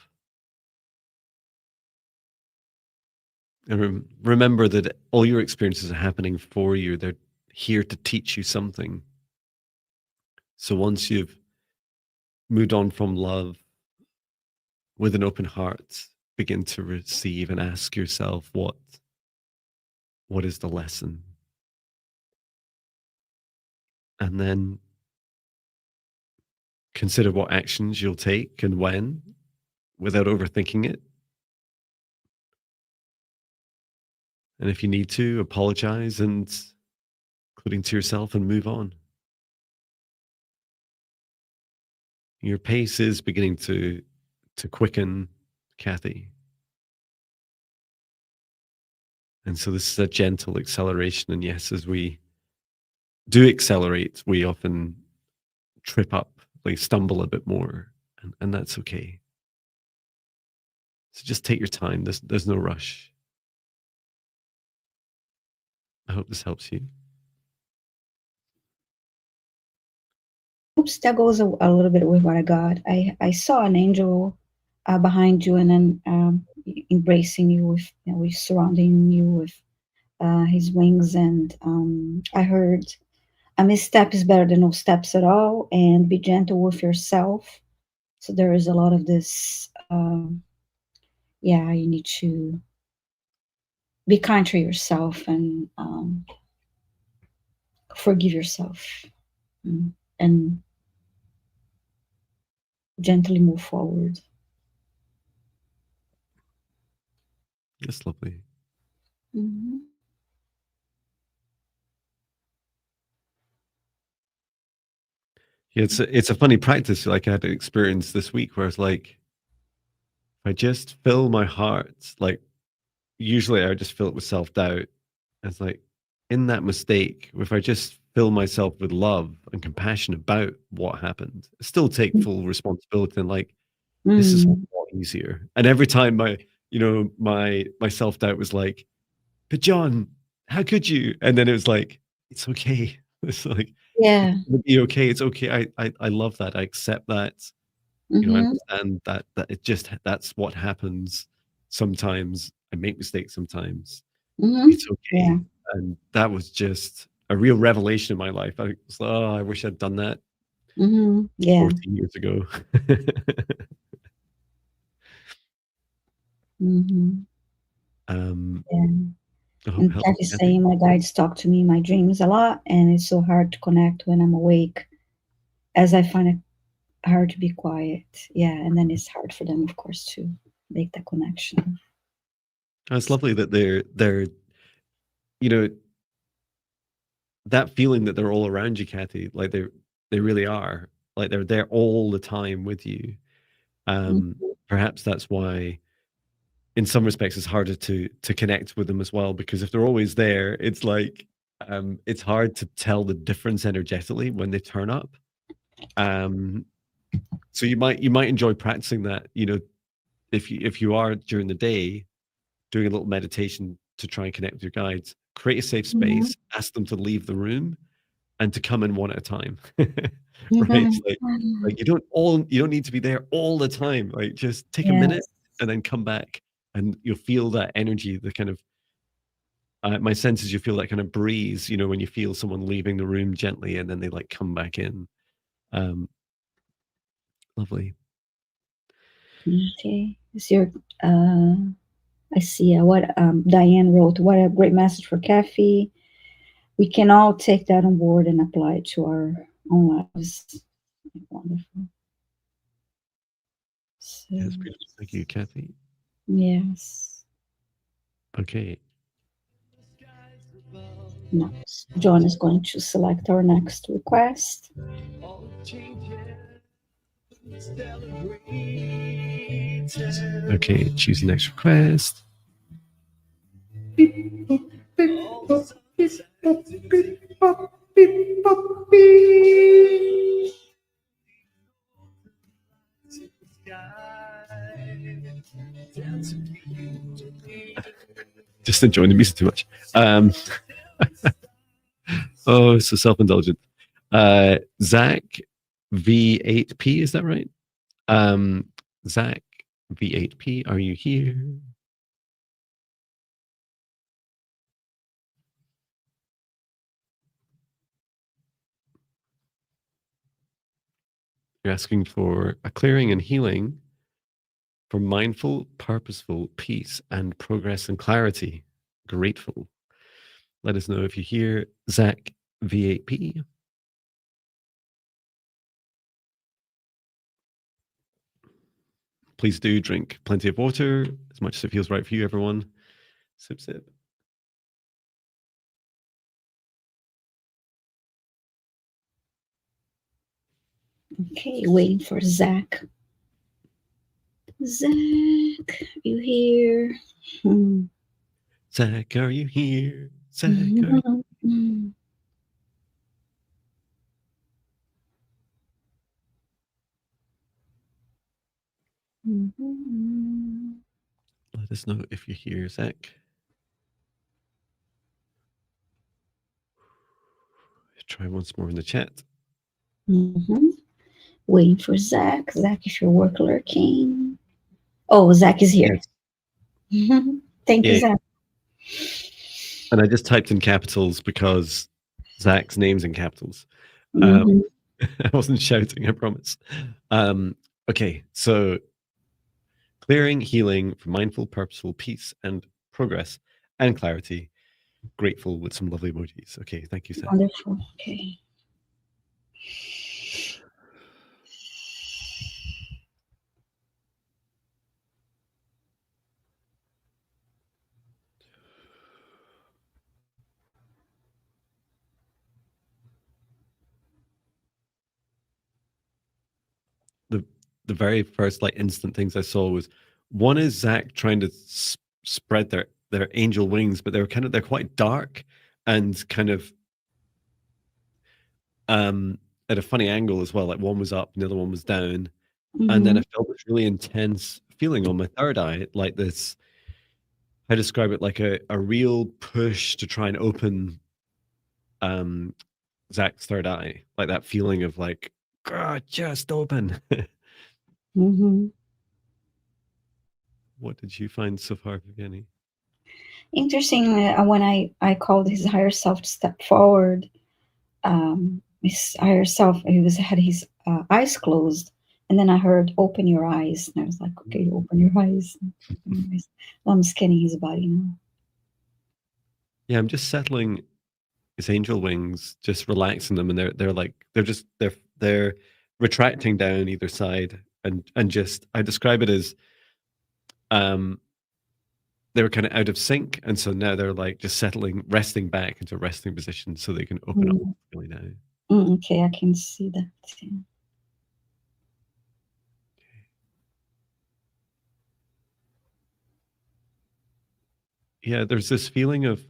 And remember that all your experiences are happening for you. They're here to teach you something. So once you've moved on from love with an open heart, begin to receive and ask yourself what is the lesson? And then consider what actions you'll take and when without overthinking it. And if you need to, apologize and including to yourself and move on. Your pace is beginning to quicken, Kathy. And so this is a gentle acceleration. And yes, as we do accelerate, we often trip up, like stumble a bit more, and that's okay. So just take your time. There's no rush. I hope this helps you. Oops, that goes a little bit with what I got. I saw an angel behind you and then embracing you with, with surrounding you with his wings. And I heard a misstep is better than no steps at all, and be gentle with yourself. So there is a lot of this, yeah, you need to be kind to yourself and forgive yourself, and gently move forward. That's lovely. Mhm. Yeah, it's a funny practice. Like I had an experience this week where it's like, if I just fill my heart, like usually I just fill it with self-doubt. It's like, in that mistake, if I just fill myself with love and compassion about what happened, still take full responsibility and like, this is a Mm. lot easier. And every time my self-doubt was like, but John, how could you? And then it was like, it's okay. It's like, it's Yeah. gonna be okay. It's okay. I love that. I accept that. I Mhm. understand that it just that's what happens sometimes. I make mistakes sometimes. Mhm. It's Yeah. okay. And that was just a real revelation in my life. I was, oh, I wish I'd done that Mhm. Yeah. 14 years ago. Mhm. um, Yeah. I hope it And helps, Kathy's Kathy. saying my guides talk to me in my dreams a lot, and it's so hard to connect when I'm awake, as I find it hard to be quiet. Yeah, and then it's hard for them, of course, to make that connection. It's lovely that they're you know that feeling that they're all around you, Kathy. Like they really are. Like they're there all the time with you. Mhm. Perhaps that's why in some respects it's harder to connect with them as well, because if they're always there, it's like it's hard to tell the difference energetically when they turn up. um so you might enjoy practicing that, if you are during the day doing a little meditation to try and connect with your guides. Create a safe Mhm. space, ask them to leave the room and to come in one at a time. Right, Mhm. like you don't need to be there all the time. Like, just take a minute Yes. and then come back, and you'll feel that energy, the kind of my sense is you feel that kind of breeze, when you feel someone leaving the room gently and then they like come back in. um Lovely. Okay. Is your uh I see what Diane wrote. What a great message for Kathy. We can all take that on board and apply it to our own lives. Wonderful. So, Yes, beautiful. Thank you, Kathy. yes. Okay. Now, John is going to select our next request. Okay, choose the next request. Just enjoying the music too much. Oh, so self-indulgent. Zach V8P, is that right? Zach V8P, are you here? You're asking for a clearing and healing for mindful, purposeful peace and progress and clarity. Grateful. Let us know if you hear Zach V8P. Please do drink plenty of water, as much as it feels right for you, everyone. Sip, sip. Okay, waiting for Zach. Zach, you here? Hmm. Zach, are you here? Zach, are you... Mhm. Mhm. Let us know if you hear Zach. Try once more in the chat. Mhm. Waiting for Zach. Zach, if your work lurking. Oh, Zach is here. Yes. Thank you, Yeah. Zach. And I just typed in capitals because Zach's name's in capitals. Mhm. I wasn't shouting, I promise. Okay, so clearing, healing for mindful, purposeful peace and progress and clarity. Grateful with some lovely emojis. Okay, thank you, Zach. Wonderful. Okay. The very first like instant things I saw was, one is Zach trying to spread their they're angel wings, but they're quite dark and kind of um at a funny angle as well. Like one was up and the other one was down. And then I Mhm. felt this really intense feeling on my third eye, like this, I describe it like a real push to try and open um Zach's third eye, like that feeling of like, God, just open. Mhm. What did you find so far, Viviane? Interestingly, when I called his higher self to step forward, his higher self, he was had his eyes closed, and then I heard, "Open your eyes," and I was like, "Okay, open your eyes." Open your eyes. I'm scanning his body now. Yeah, I'm just settling his angel wings, just relaxing them, and they're like they're retracting down either side, and just I describe it as um they were kind of out of sync, and so now they're like just settling, resting back into a resting position so they can open up Mm, really now. okay, I can see that. Yeah. Yeah, there's this feeling of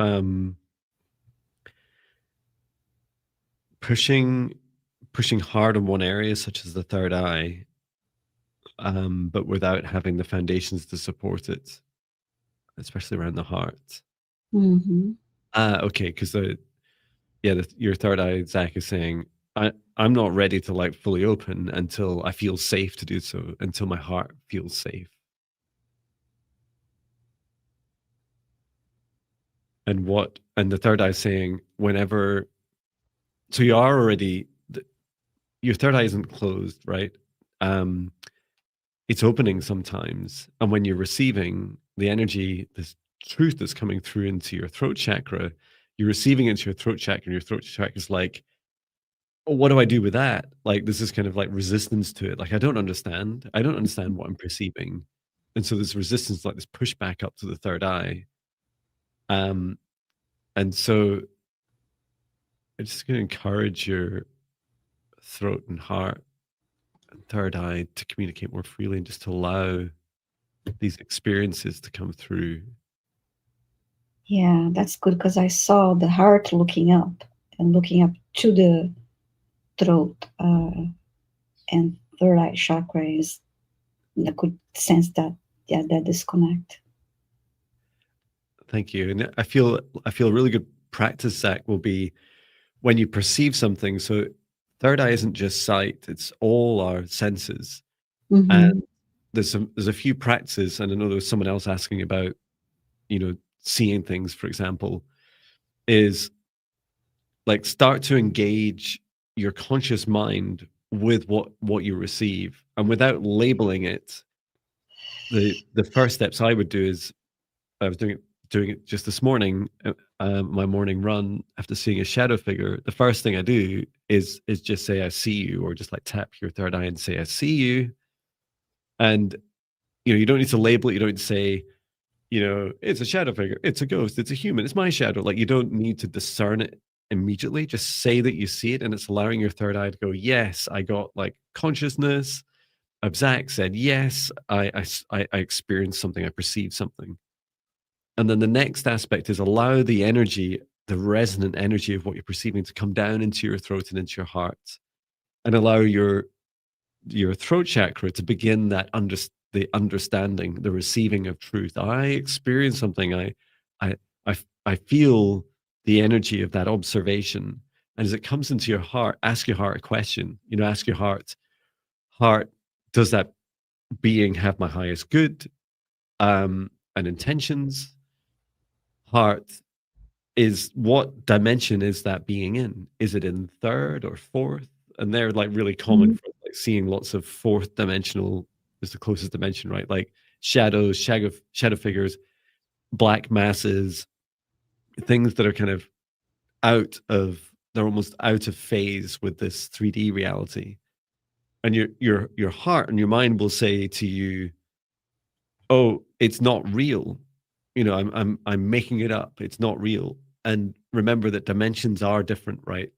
pushing pushing hard on one area, such as the third eye, but without having the foundations to support it, especially around the heart. Mhm. Ah, okay, because your third eye, Zach, is saying, I'm not ready to like fully open until I feel safe to do so, until my heart feels safe. And the third eye is saying, whenever, so you are already, your third eye isn't closed, right? Um, it's opening sometimes. And when you're receiving the energy, this truth that's coming through into your throat chakra, you're receiving it into your throat chakra, and your throat chakra is like, "Oh, what do I do with that?" Like, this is kind of like resistance to it. Like, I don't understand. I don't understand what I'm perceiving. And so there's resistance, like this pushback up to the third eye. Um, and so I'm just going to encourage your throat and heart and third eye to communicate more freely and just to allow these experiences to come through. Yeah, that's good because I saw the heart looking up and looking up to the throat, and third eye chakra is. I could sense that. Yeah, that disconnect. Thank you. And I feel a really good practice, Zach, will be when you perceive something. So third eye isn't just sight, it's all our senses. And Mm-hmm. there's a few practices, and I know there was someone else asking about, seeing things, for example, is like start to engage your conscious mind with what you receive. And without labeling it, the first steps I would do is I was doing it just this morning, my morning run after seeing a shadow figure. The first thing I do is just say I see you, or just like tap your third eye and say I see you. And you don't need to label it. You don't need to say, it's a shadow figure, it's a ghost, it's a human, it's my shadow. Like, you don't need to discern it immediately. Just say that you see it, and it's allowing your third eye to go, yes, I got like consciousness of Zach said, yes, I experienced something, I perceived something. And then the next aspect is allow the energy, the resonant energy of what you're perceiving to come down into your throat and into your heart, and allow your throat chakra to begin the understanding, the receiving of truth. I experience something. I I feel the energy of that observation. And as it comes into your heart, ask your heart a question. Ask your heart, does that being have my highest good and intentions? Heart, is what dimension is that being in? Is it in third or fourth? And they're like really common Mm-hmm. for like seeing lots of fourth dimensional is the closest dimension, right? Like shadows, shadow figures, black masses, things that are kind of they're almost out of phase with this 3D reality. And your heart and your mind will say to you, "Oh, it's not real. I'm making it up. It's not real." And remember that dimensions are different, right?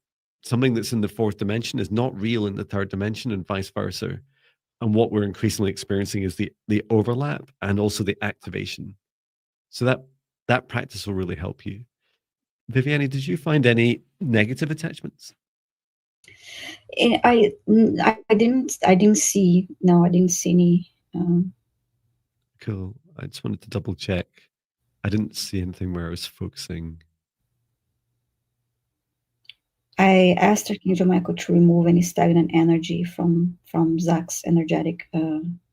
Something that's in the fourth dimension is not real in the third dimension, and vice versa. And what we're increasingly experiencing is the overlap and also the activation. So that practice will really help you. Viviane, did you find any negative attachments? I didn't see, no, I didn't see any. Cool. I just wanted to double check. I didn't see anything where I was focusing. I asked Archangel Michael to remove any stagnant energy from Zach's energetic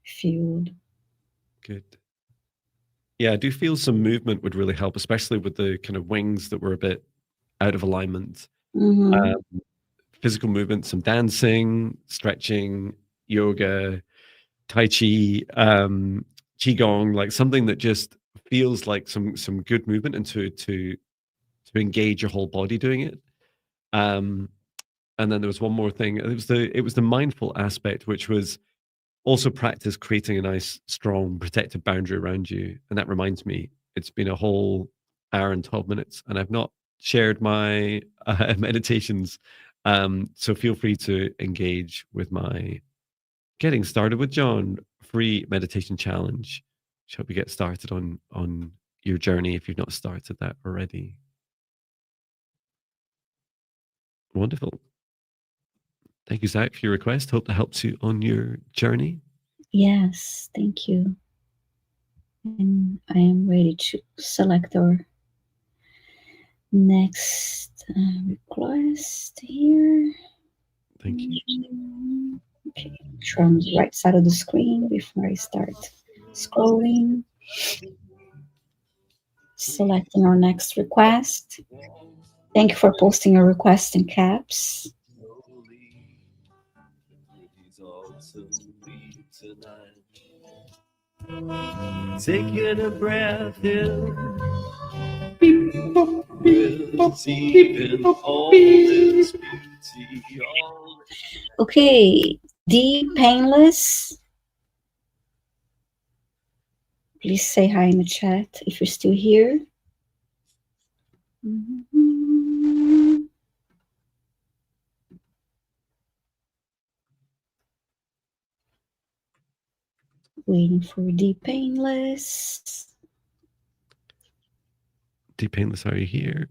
field. Good. Yeah, I do feel some movement would really help, especially with the kind of wings that were a bit out of alignment. Mm-hmm. Physical movement, some dancing, stretching, yoga, tai chi, qigong, like something that just feels like some good movement and to engage your whole body doing it. Um, and then there was one more thing. It was the mindful aspect, which was also practice creating a nice, strong, protective boundary around you. And that reminds me, it's been a whole hour and 12 minutes, and I've not shared my meditations. So feel free to engage with my Getting Started with John free meditation challenge. Which help you get started on your journey if you've not started that already. Wonderful. Thank you, Zach, for your request. Hope that helps you on your journey. Yes, thank you. And I am ready to select our next request here. Thank you. Okay, make sure I'm on the right side of the screen before I start scrolling. Selecting our next request. Thank you for posting your request in caps. Taking a breath in. Okay, D Painless. Please say hi in the chat if you're still here. Waiting for D Painless. D Painless, are you here?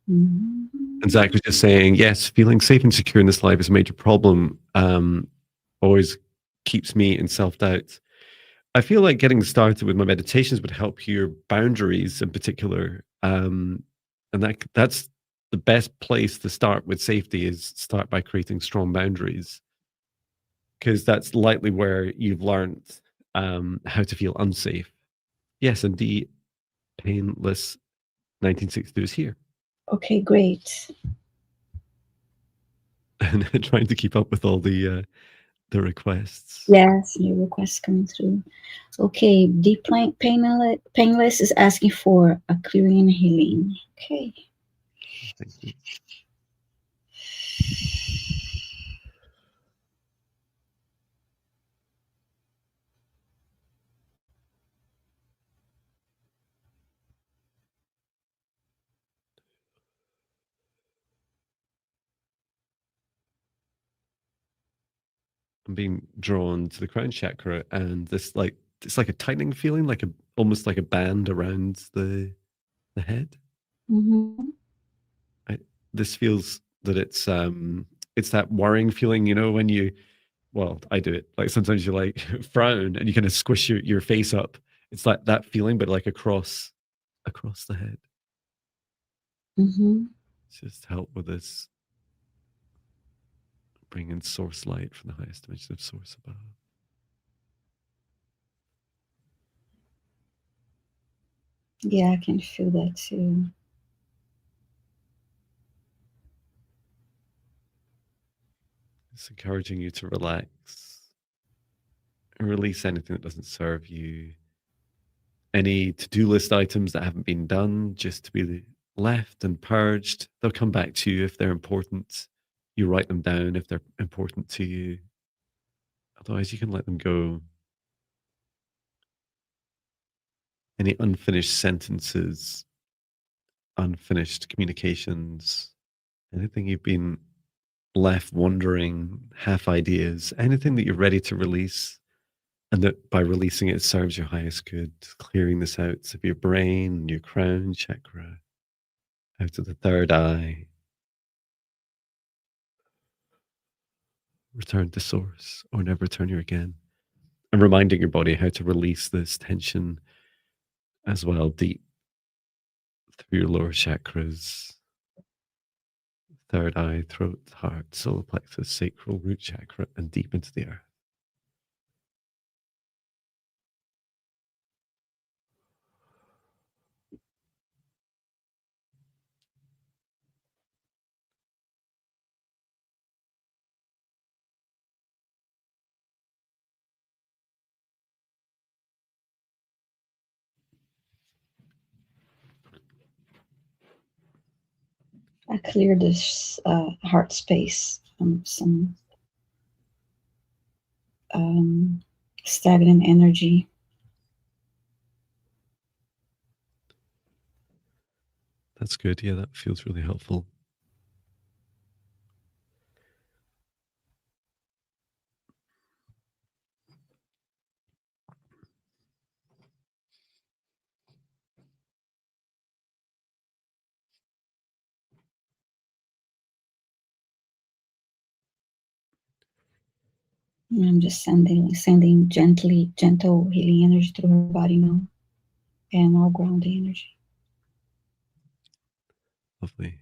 Mm-hmm. And Zach was just saying, yes, feeling safe and secure in this life is a major problem. Always keeps me in self-doubt. I feel like getting started with my meditations would help your boundaries in particular. And that's the best place to start with safety is start by creating strong boundaries. Because that's likely where you've learned how to feel unsafe. Yes, indeed. Painless 1962 is here. Okay, great. And trying to keep up with all the requests. Yes, new requests coming through. Okay, D Painless is asking for a clearing and healing. Okay. Thank you. I'm being drawn to the crown chakra, and this like it's like a tightening feeling, like a almost like a band around the head. Mm-hmm. This feels that it's that worrying feeling, when you well, I do it. Like sometimes you like frown and you kind of squish your face up. It's like that feeling, but like across the head. Mm-hmm. Just help with this. Bring in source light from the highest dimension of source above. Yeah, I can feel that too. It's encouraging you to relax and release anything that doesn't serve you. Any to-do list items that haven't been done, just to be left and purged. They'll come back to you if they're important. You write them down if they're important to you. Otherwise, you can let them go. Any unfinished sentences, unfinished communications, anything you've been left wondering, half ideas, anything that you're ready to release, and that by releasing it, it serves your highest good, clearing this out of your brain, your crown chakra, out of the third eye, return to source or never return here again. And reminding your body how to release this tension as well, deep through your lower chakras, third eye, throat, heart, solar plexus, sacral, root chakra, and deep into the earth. I clear this heart space from some um, stagnant energy. That's good. Yeah, that feels really helpful. I'm just sending gentle healing energy through her body now, and all grounding energy. Lovely.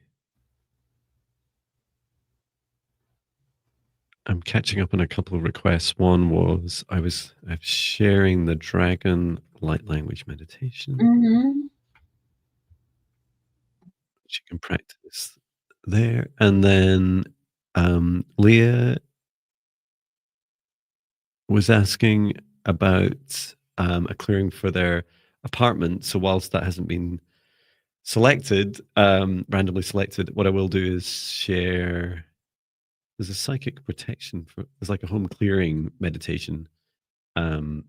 I'm catching up on a couple of requests. One was I'm sharing the dragon light language meditation, Mm-hmm. which you can practice there. And then Leah was asking about a clearing for their apartment. So whilst that hasn't been selected, randomly selected, what I will do is share. There's a psychic protection for. There's like a home clearing meditation. Um,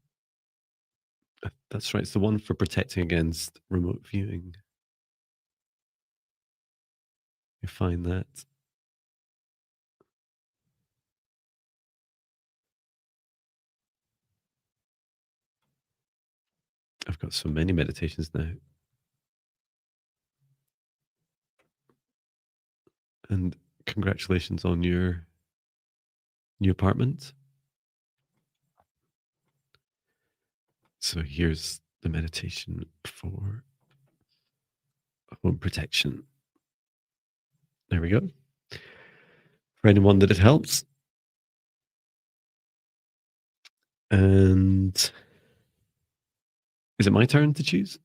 that's right. It's the one for protecting against remote viewing. You find that. I've got so many meditations now. And congratulations on your new apartment. So here's the meditation for home protection. There we go. For anyone that it helps. And is it my turn to choose?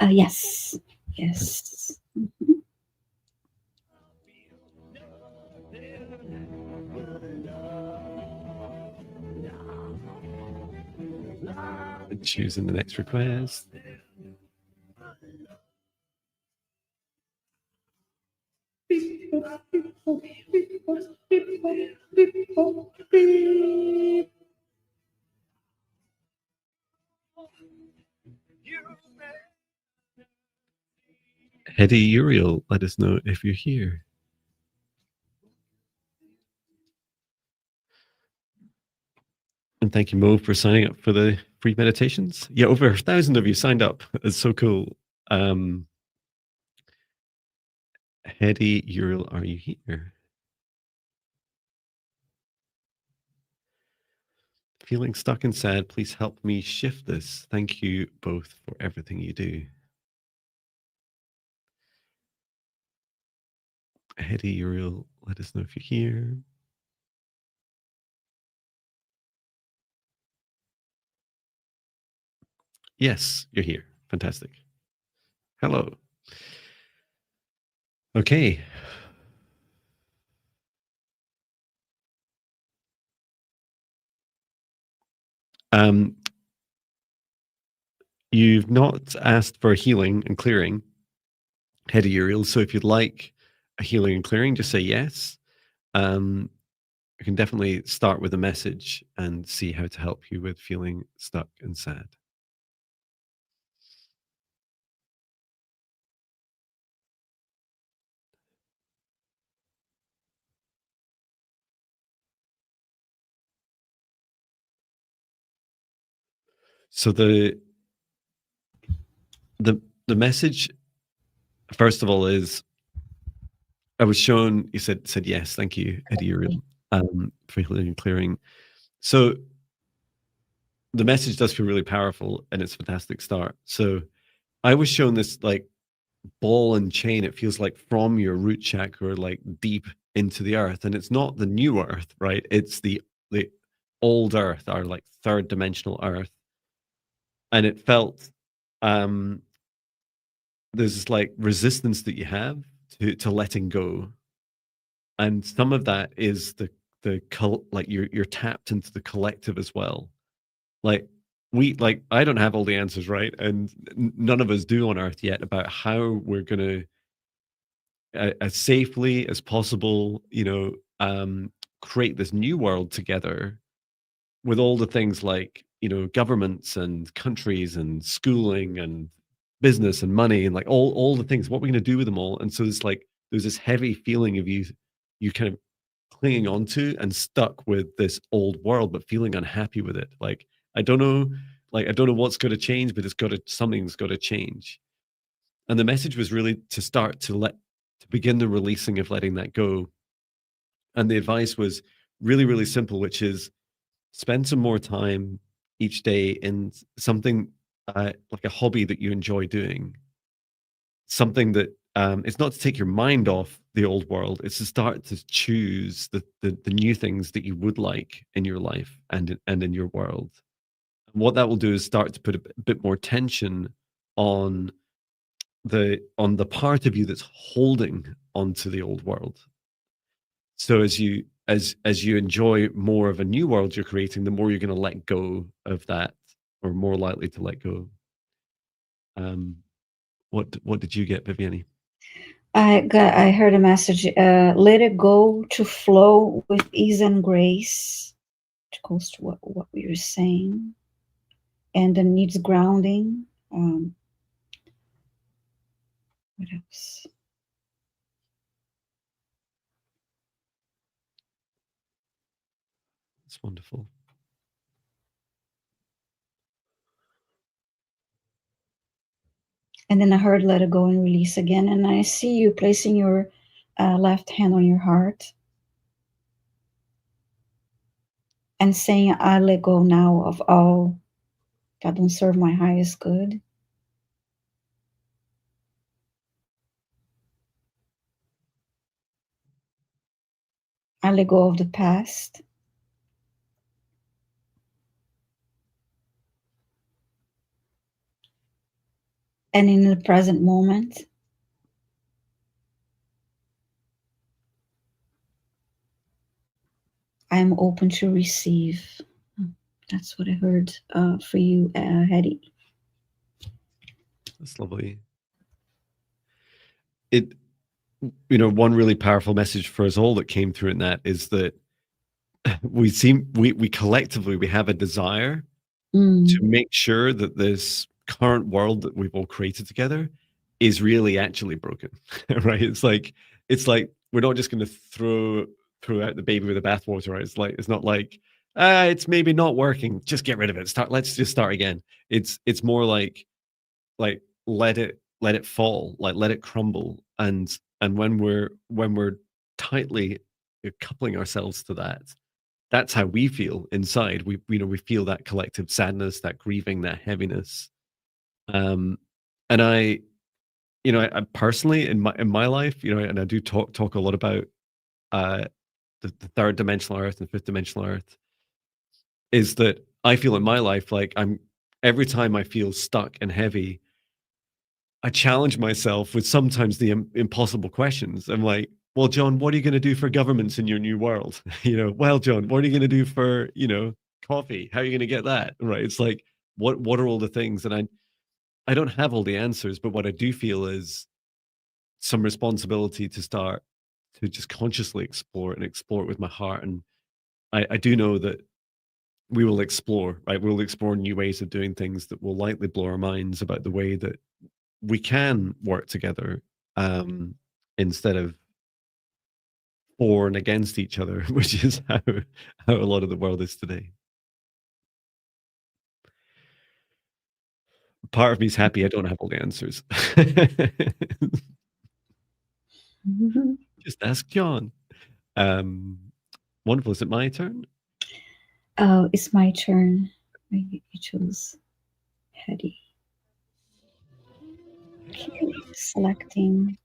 Yes. Yes. Choosing the next request. Hedy Uriel, let us know if you're here. And thank you, Mo, for signing up for the free meditations. Yeah, over 1,000 of you signed up. It's so cool. Hedy Uriel, are you here? Feeling stuck and sad, please help me shift this. Thank you both for everything you do. Hedy Uriel, let us know if you're here. Yes, you're here. Fantastic. Hello. Okay. You've not asked for healing and clearing, Hedy Uriel. So if you'd like a healing and clearing, just say yes. I can definitely start with a message and see how to help you with feeling stuck and sad. So the the message, first of all, is I was shown. You said yes. Thank you, Eddie, for healing and clearing. So the message does feel really powerful, and it's a fantastic start. So I was shown this like ball and chain. It feels like from your root chakra, like deep into the earth, and it's not the new earth, right? It's the old earth, our like third dimensional earth, and it felt um there's this like resistance that you have to letting go, and some of that is like you're tapped into the collective as well. Like like I don't have all the answers, right? And none of us do on earth yet about how we're going to as safely as possible, create this new world together with all the things like, governments and countries and schooling and business and money and like all the things. What we're going to do with them all. And so it's like there's this heavy feeling of you kind of clinging onto and stuck with this old world, but feeling unhappy with it. Like I don't know, I don't know what's going to change, but something's got to change. And the message was really to start to begin the releasing of letting that go. And the advice was really, really simple, which is spend some more time each day in something like a hobby that you enjoy doing, something that it's not to take your mind off the old world. It's to start to choose the new things that you would like in your life and in your world. And what that will do is start to put a bit more tension on the part of you that's holding onto the old world. So as you enjoy more of a new world you're creating, the more you're going to let go of that, or more likely to let go. Um, what did you get, Viviane? I heard a message. Let it go to flow with ease and grace. Which goes to what we were saying, and then needs grounding. What else? It's wonderful. And then I heard let it go and release again. And I see you placing your left hand on your heart and saying, I let go now of all that don't serve my highest good. I let go of the past. And in the present moment, I am open to receive. That's what I heard for you, Hetty. That's lovely. It one really powerful message for us all that came through in that is that we collectively we have a desire to make sure that this current world that we've all created together is really actually broken. Right? It's like we're not just going to throw out the baby with the bathwater, right? It's not like it's maybe not working, just get rid of it, let's just start again. It's more like let it fall, like let it crumble. And when we're tightly coupling ourselves to that, that's how we feel inside. We feel that collective sadness, that grieving, that heaviness. Um, and I personally in my life, and I do talk a lot about uh, the third dimensional Earth and fifth dimensional Earth, is that I feel in my life like every time I feel stuck and heavy, I challenge myself with sometimes the impossible questions. I'm like, well, John, what are you going to do for governments in your new world? Well, John, what are you going to do for, coffee? How are you going to get that? Right. It's like, what are all the things? And I don't have all the answers, but what I do feel is some responsibility to start to just consciously explore it and explore it with my heart. And I do know that we will explore, right? We'll explore new ways of doing things that will likely blow our minds about the way that we can work together, instead of for and against each other, which is how a lot of the world is today. Part of me is happy I don't have all the answers. Mhm. Just ask John. Um, wonderful. Is it my turn? Oh, it's my turn. Maybe you choose Hetty. Okay, selecting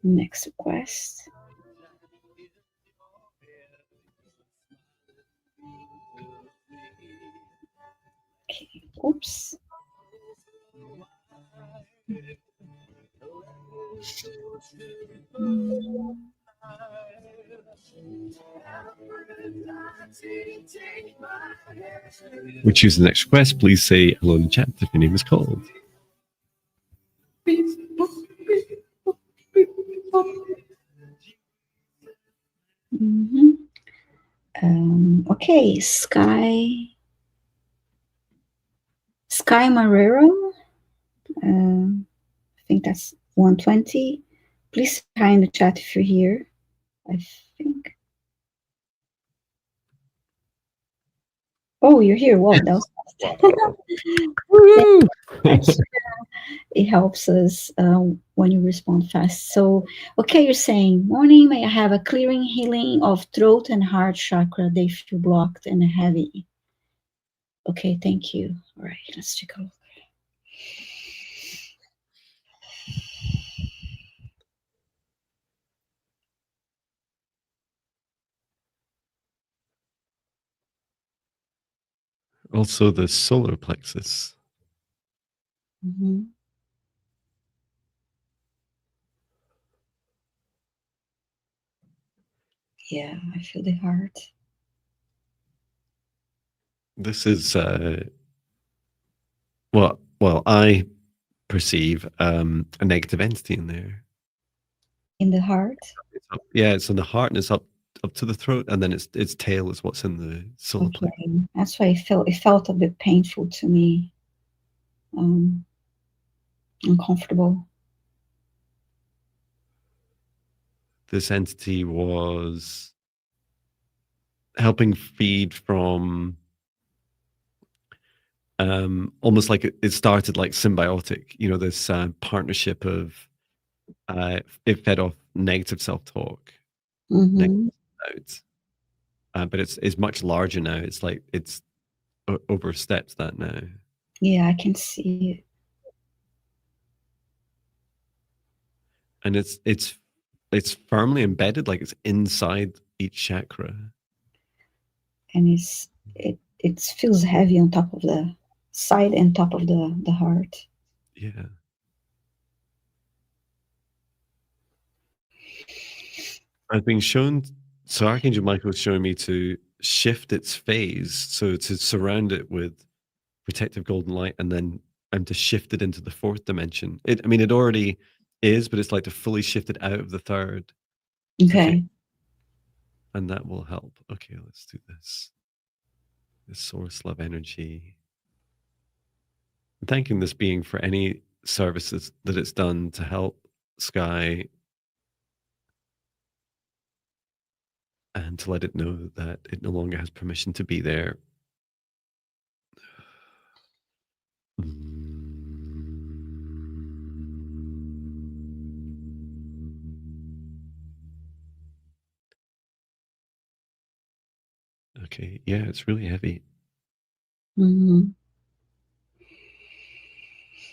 next request. Okay, oops. Mm, We choose the next request. Please say hello in the chat if your name is called. mhm. Okay, Sky Marrero. I think that's 120. Please say hi in the chat if you're here. I think. Oh, you're here. Whoa, that was fast. Yeah, Woo! it helps us when you respond fast. So, okay, you're saying, morning, may I have a clearing healing of throat and heart chakra? They feel blocked and heavy. Okay, thank you. All right, let's take a look. Also, the solar plexus. Mm-hmm. Yeah, I feel the heart. This is well, I perceive a negative entity in there. In the heart? Yeah, it's in the heart and it's up to the throat, and then its tail is what's in the solar plexus. Okay, that's why it felt a bit painful to me, um, uncomfortable. This entity was helping feed from almost like it started like symbiotic, this partnership of it fed off negative self-talk, negative Mm-hmm. doubts, but it's much larger now. It's like it's overstepped that now, Yeah, I can see it. and it's firmly embedded, like it's inside each chakra. And it feels heavy on top of the side and top of the heart. Yeah. I've been shown, so Archangel Michael is showing me to shift its phase, so to surround it with protective golden light, and then to shift it into the fourth dimension. I mean, it already is, but it's like to fully shift it out of the third. Okay, Okay. and that will help. Okay, let's do this. The source love energy. I'm thanking this being for any services that it's done to help Sky, and to let it know that it no longer has permission to be there. Okay, yeah, it's really heavy. Mm-hmm.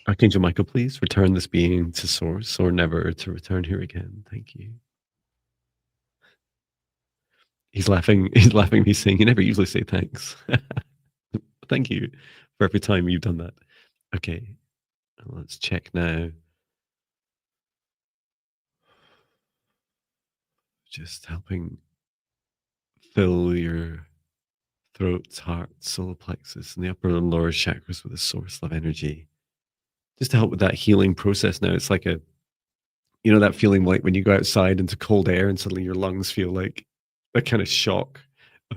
Archangel Michael, please return this being to source, or never to return here again. Thank you. He's laughing. He's laughing at me saying, "You never usually say thanks." Thank you for every time you've done that. Okay, let's check now. Just helping fill your throat, heart, solar plexus, and the upper and lower chakras with a source of energy. Just to help with that healing process now. It's like that feeling like when you go outside into cold air and suddenly your lungs feel like a kind of shock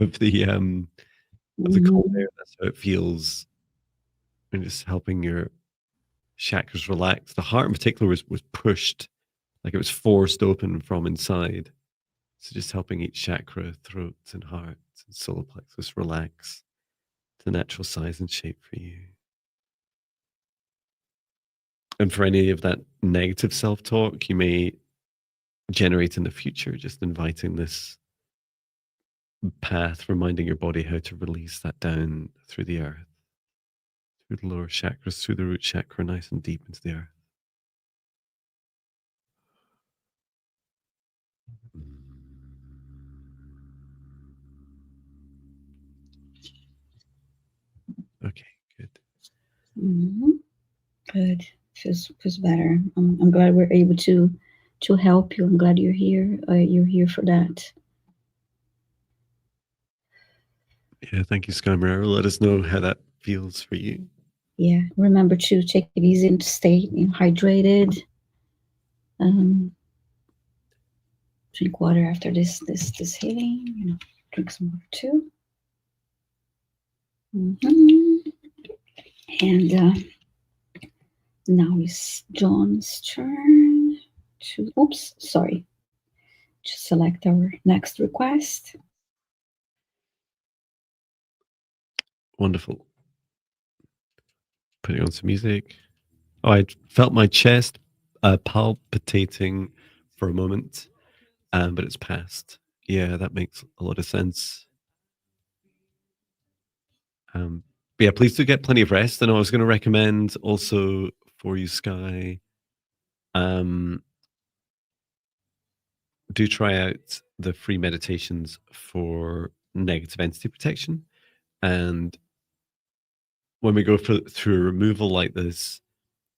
of the cold Mm-hmm. air. That's how it feels. And just helping your chakras relax. The heart in particular was pushed, like it was forced open from inside. So just helping each chakra, throat and heart and solar plexus relax. the natural size and shape for you. And for any of that negative self-talk you may generate in the future, just inviting this path, reminding your body how to release that down through the earth, through the lower chakras, through the root chakra, nice and deep into the earth. Okay, good. Hmm. Good. Feels better. I'm glad we're able to help you. I'm glad you're here. You're here for that. Yeah, thank you, Sky Mirror. Let us know how that feels for you. Yeah. Remember to take it easy and stay hydrated. Drink water after this healing. Drink some water too. And now it's John's turn to. Oops, sorry. To select our next request. Wonderful. Putting on some music. Oh, I felt my chest palpitating for a moment, but it's passed. Yeah, that makes a lot of sense. But yeah, please do get plenty of rest. And I was going to recommend also for you, Sky, do try out the free meditations for negative entity protection. And when we go through a removal like this,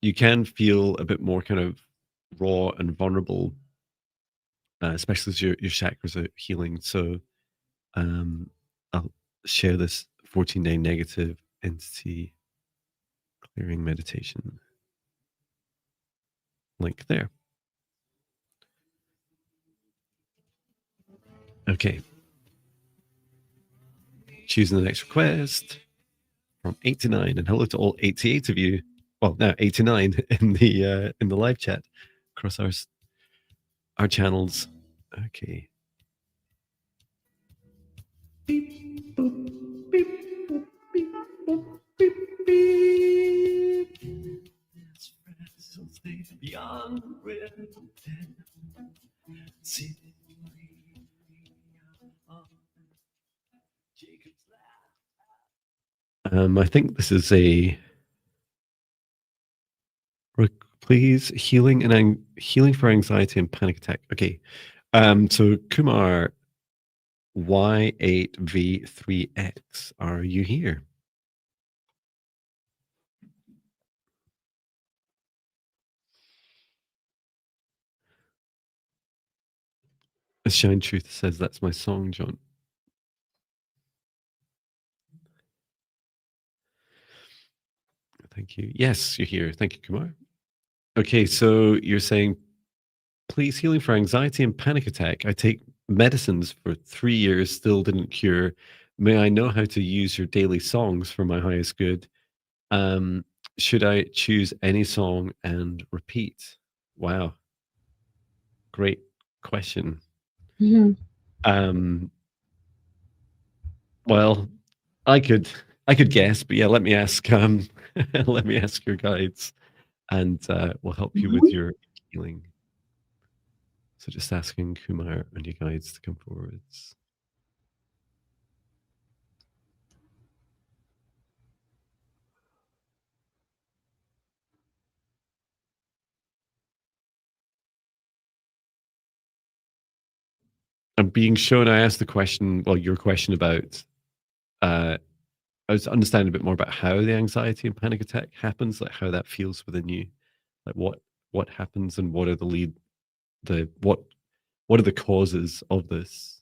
you can feel a bit more kind of raw and vulnerable, especially as your chakras are healing. So I'll share this 14-day negative entity clearing meditation link there. Okay. Choosing the next request from 89, and hello to all 88 of you. Well, now 89 in the live chat across our channels. Okay. Beep, boop, beep, boop, beep, boop, beep, beep. Yes, friends will stay beyond where dead. See Jacob's Ladder. I think this is a please healing and healing for anxiety and panic attack. Okay. So Kumar Y8V3X, are you here? Shine Truth says that's my song, John. Thank you. Yes, you're here. Thank you, Kumar. Okay, so you're saying, please healing for anxiety and panic attack. I take medicines for 3 years, still didn't cure. May I know how to use your daily songs for my highest good? Should I choose any song and repeat? Wow. Great question. Well, I could guess, but yeah, let me ask let me ask your guides, and we'll help you with your healing. So just asking Kumar and your guides to come forwards. I'm being shown. I asked the question. Well, your question about. I was understanding a bit more about how the anxiety and panic attack happens, like how that feels within you, like what happens and what are what are the causes of this.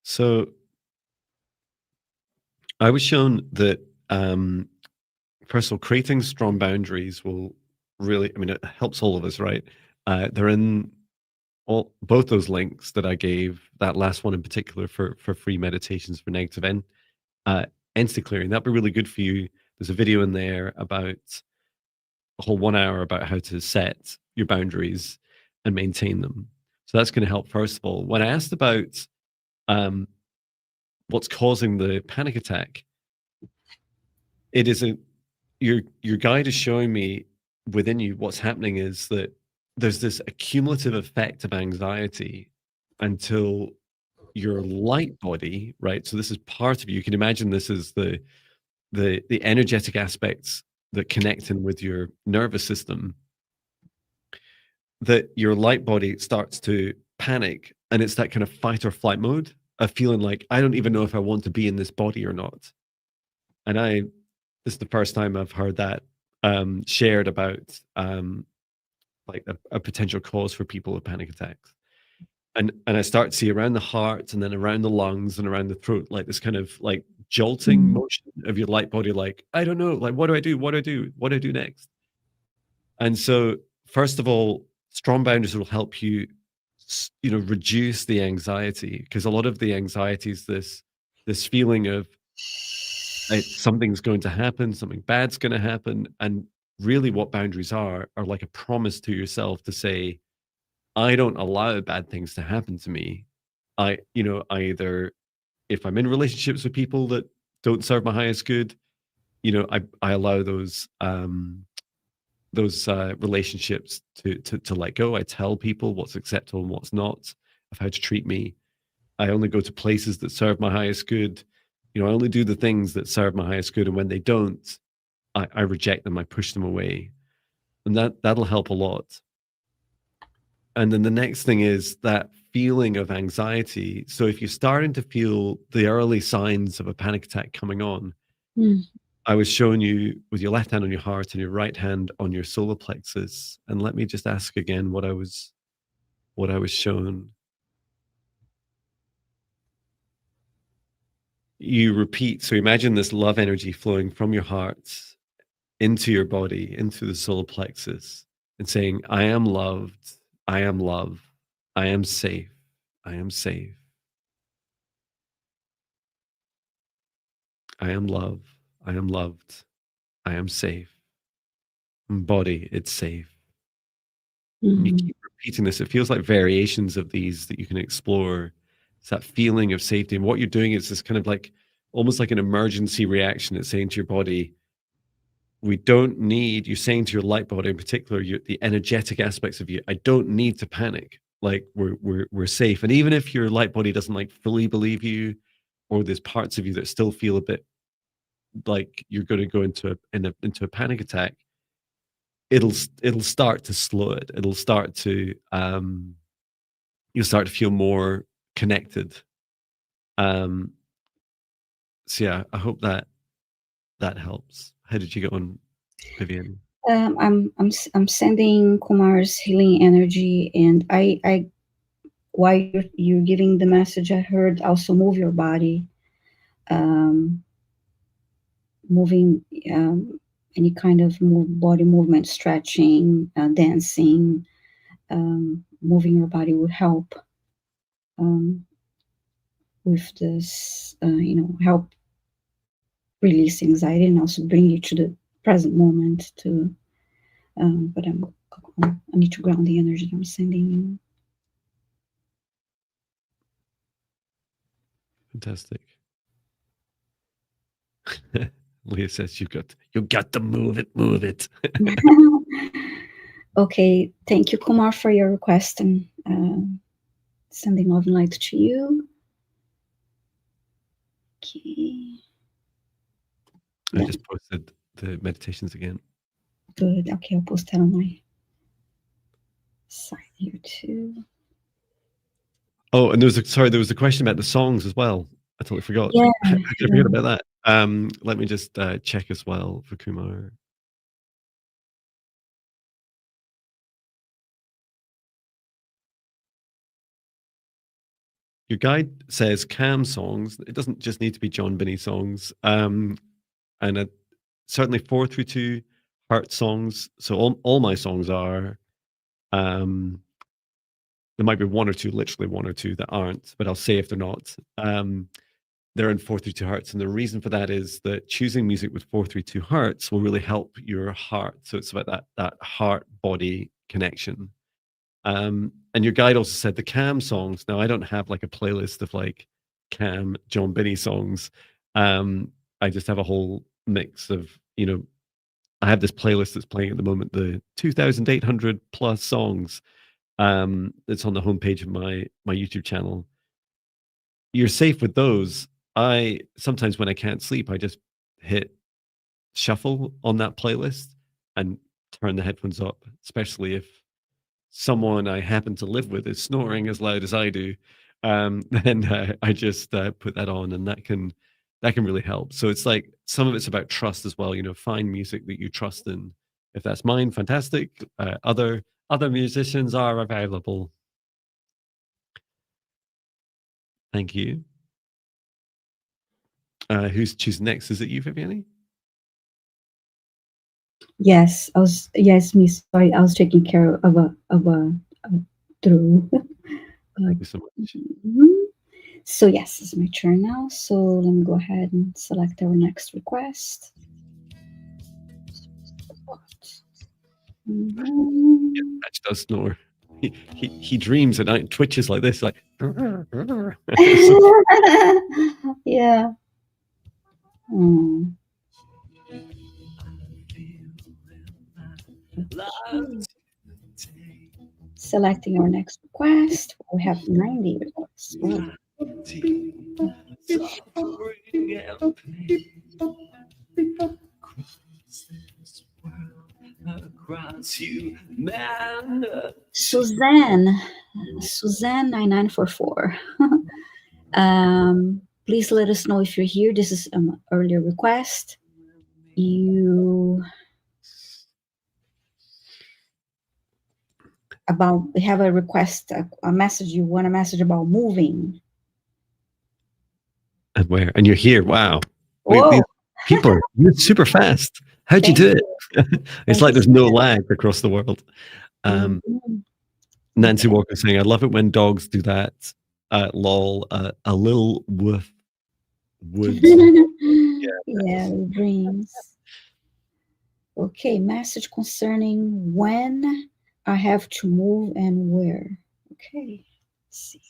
So I was shown that first of all, creating strong boundaries will really, I mean, it helps all of us, right? They're in all both those links that I gave, that last one in particular for free meditations for negative uh, entity clearing, that'd be really good for you. There's a video in there about a whole 1 hour about how to set your boundaries and maintain them. So that's gonna help first of all. When I asked about, um, what's causing the panic attack, it isn't your guide is showing me within you what's happening is that there's this accumulative effect of anxiety until your light body, right? So this is part of you. You can imagine this is the energetic aspects that connect in with your nervous system, that your light body starts to panic, and it's that kind of fight or flight mode of feeling like, I don't even know if I want to be in this body or not. And this is the first time I've heard that shared about like a potential cause for people with panic attacks. And I start to see around the heart and then around the lungs and around the throat, like this kind of like jolting Mm. motion of your light body, like, I don't know, like what do I do? What do I do? What do I do next? And so, first of all, strong boundaries will help you, reduce the anxiety because a lot of the anxiety is this feeling of something's going to happen, something bad's going to happen, and really, what boundaries are like a promise to yourself to say, I don't allow bad things to happen to me. I either if I'm in relationships with people that don't serve my highest good, I allow those relationships to let go. I tell people what's acceptable and what's not, of how to treat me. I only go to places that serve my highest good. I only do the things that serve my highest good, and when they don't, I reject them. I push them away, and that'll help a lot. And then the next thing is that feeling of anxiety. So if you're starting to feel the early signs of a panic attack coming on, Mm. I was showing you with your left hand on your heart and your right hand on your solar plexus. And let me just ask again what I was shown. You repeat. So imagine this love energy flowing from your heart into your body, into the solar plexus, and saying, I am loved. I am love. I am safe. I am safe. I am love. I am loved. I am safe. Body, it's safe. And you Mhm. keep repeating this. It feels like variations of these that you can explore. It's that feeling of safety. And what you're doing is this kind of like almost like an emergency reaction. It's saying to your body, we don't need, you're saying to your light body in particular, the energetic aspects of you, I don't need to panic. Like we're safe. And even if your light body doesn't like fully believe you, or there's parts of you that still feel a bit like you're going to go into a panic attack, it'll start to slow it. It'll start to you'll start to feel more connected. Um, so yeah, I hope that helps. How did you get on, Vivian? I'm sending Kumar's healing energy, and I while you're giving the message, I heard also move your body, um, moving any kind of body movement, stretching, dancing, moving your body would help um, with this, help release anxiety and also bring you to the present moment. But I need to ground the energy that I'm sending you. Fantastic. Leah says you got to move it, move it. Okay, thank you, Kumar, for your request, and sending love and light to you. Okay, I then just posted the meditations again. good. Okay, I'll post that on my side here too. Oh, and there was a question about the songs as well. I totally forgot. Yeah, How could I forget sure. about that? Let me just check as well for Kumar. Your guide says calm songs. It doesn't just need to be John Binnie songs. And certainly 4 through 2 heart songs. So all my songs are. Um, There might be one or two, literally one or two that aren't, but I'll say if they're not. They're in 432 hertz. And the reason for that is that choosing music with 432 hertz will really help your heart. So it's about that heart body connection. And your guide also said the calm songs. Now I don't have like a playlist of like calm John Binnie songs. I just have a whole mix of, I have this playlist that's playing at the moment, the 2,800 plus songs. It's on the homepage of my YouTube channel. You're safe with those. I sometimes when I can't sleep, I just hit shuffle on that playlist and turn the headphones up, especially if someone I happen to live with is snoring as loud as I do. Then I just put that on, and that can really help. So it's like some of it's about trust as well. Find music that you trust in. If that's mine, fantastic. Other musicians are available. Thank you. Who's choosing next? Is it you, Viviane? Yes, yes, Miss. Sorry, I was taking care of a Drew. Thank you so much. Mhm. So yes, it's my turn now. So let me go ahead and select our next request. Patch does snore. He dreams at night and twitches like this, like. Yeah. Mm. Selecting our next request. We have 90 requests. Ooh. Suzanne 9944. Please let us know if you're here. This is an earlier request. We have a request, a message. You want a message about moving. And where? And you're here. Wow. Whoa. People, you're super fast. How'd you do it? It's like there's no lag across the world. Nancy Walker saying, I love it when dogs do that. Lol, a little woof. Woods. Yeah, dreams. Okay, message concerning when I have to move and where. Okay, let's see.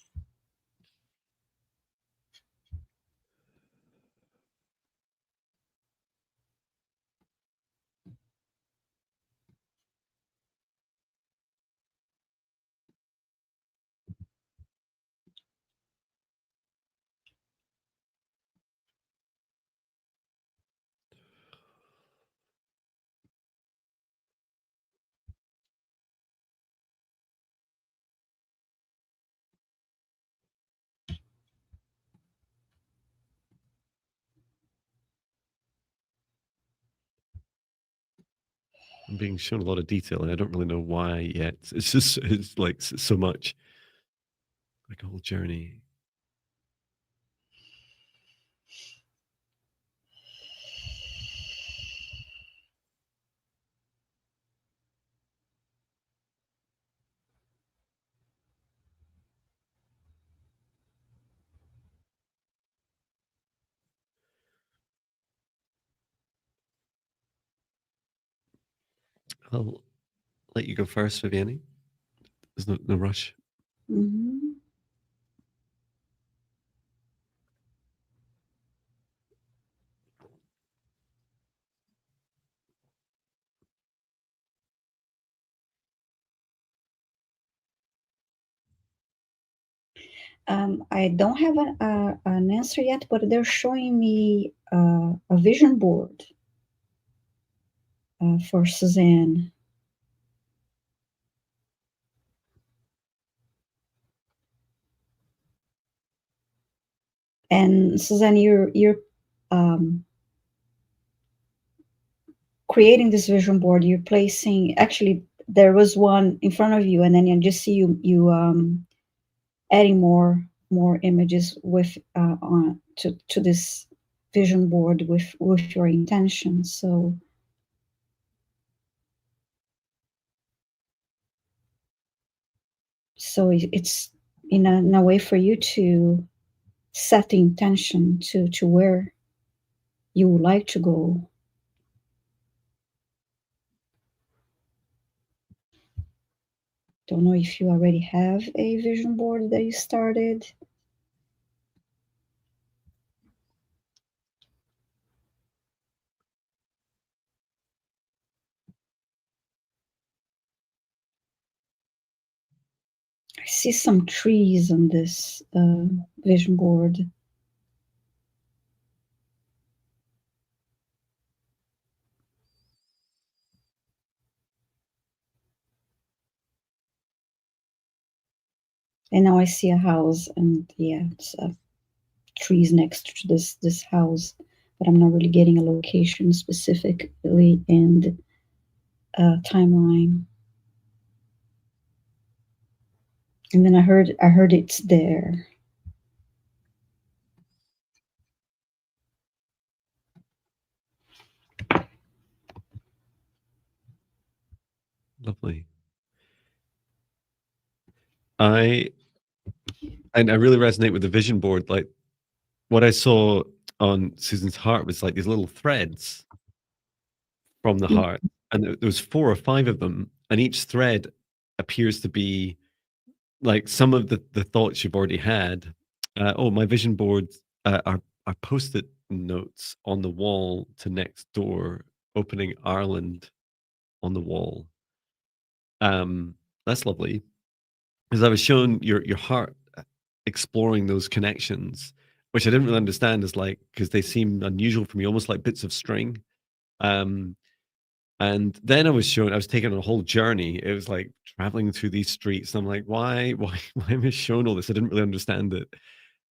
I'm being shown a lot of detail, and I don't really know why yet. It's like so much, like a whole journey. I'll let you go first, Viviane. There's no rush. Mm-hmm. I don't have an answer yet, but they're showing me a vision board for Suzanne. And Suzanne, you're creating this vision board. You're placing. Actually, there was one in front of you, and then you just see you adding more images with on to this vision board with your intention. So So it's in a way for you to set the intention to where you would like to go. Don't know if you already have a vision board that you started. I see some trees on this vision board. And now I see a house, and yeah, it's trees next to this house, but I'm not really getting a location specifically and timeline. And then I heard it's there. Lovely. I and I really resonate with the vision board. Like what I saw on Susan's heart was like these little threads from the Mm. heart, and there was 4 or 5 of them, and each thread appears to be like some of the thoughts you've already had. Oh, my vision boards are post-it notes on the wall to next door, opening Ireland on the wall. Um, that's lovely. Because I was shown your heart exploring those connections, which I didn't really understand as like because they seemed unusual for me, almost like bits of string. Um, and then I was taken on a whole journey. It was like traveling through these streets. And I'm like, why am I shown all this? I didn't really understand it.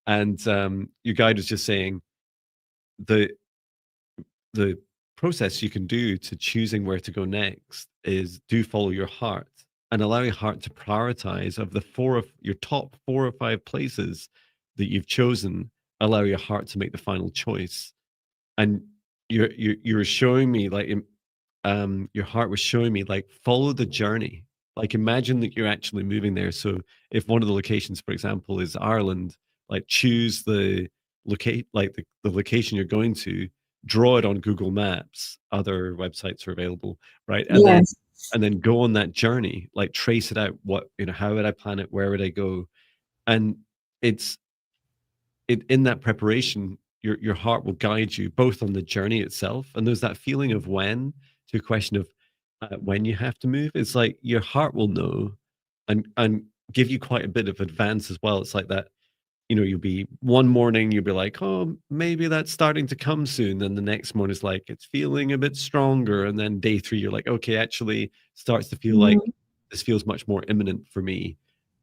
And your guide was just saying the the process you can do to choosing where to go next is do follow your heart and allow your heart to prioritize of the four of your top 4 or 5 places that you've chosen. Allow your heart to make the final choice. And you're showing me like your heart was showing me like follow the journey, like imagine that you're actually moving there. So if one of the locations, for example, is Ireland, like choose the locate like the location you're going to, draw it on Google Maps. Other websites are available, right? Yes. And then go on that journey, like trace it out. What, how would I plan it, where would I go? And it's in that preparation, your heart will guide you both on the journey itself, and there's that feeling of when, to a question of when you have to move. It's like your heart will know, and give you quite a bit of advance as well. It's like that, you'll be one morning, you'll be like, oh, maybe that's starting to come soon. Then the next morning is like, it's feeling a bit stronger. And then day 3, you're like, okay, actually starts to feel like Mhm. this feels much more imminent for me.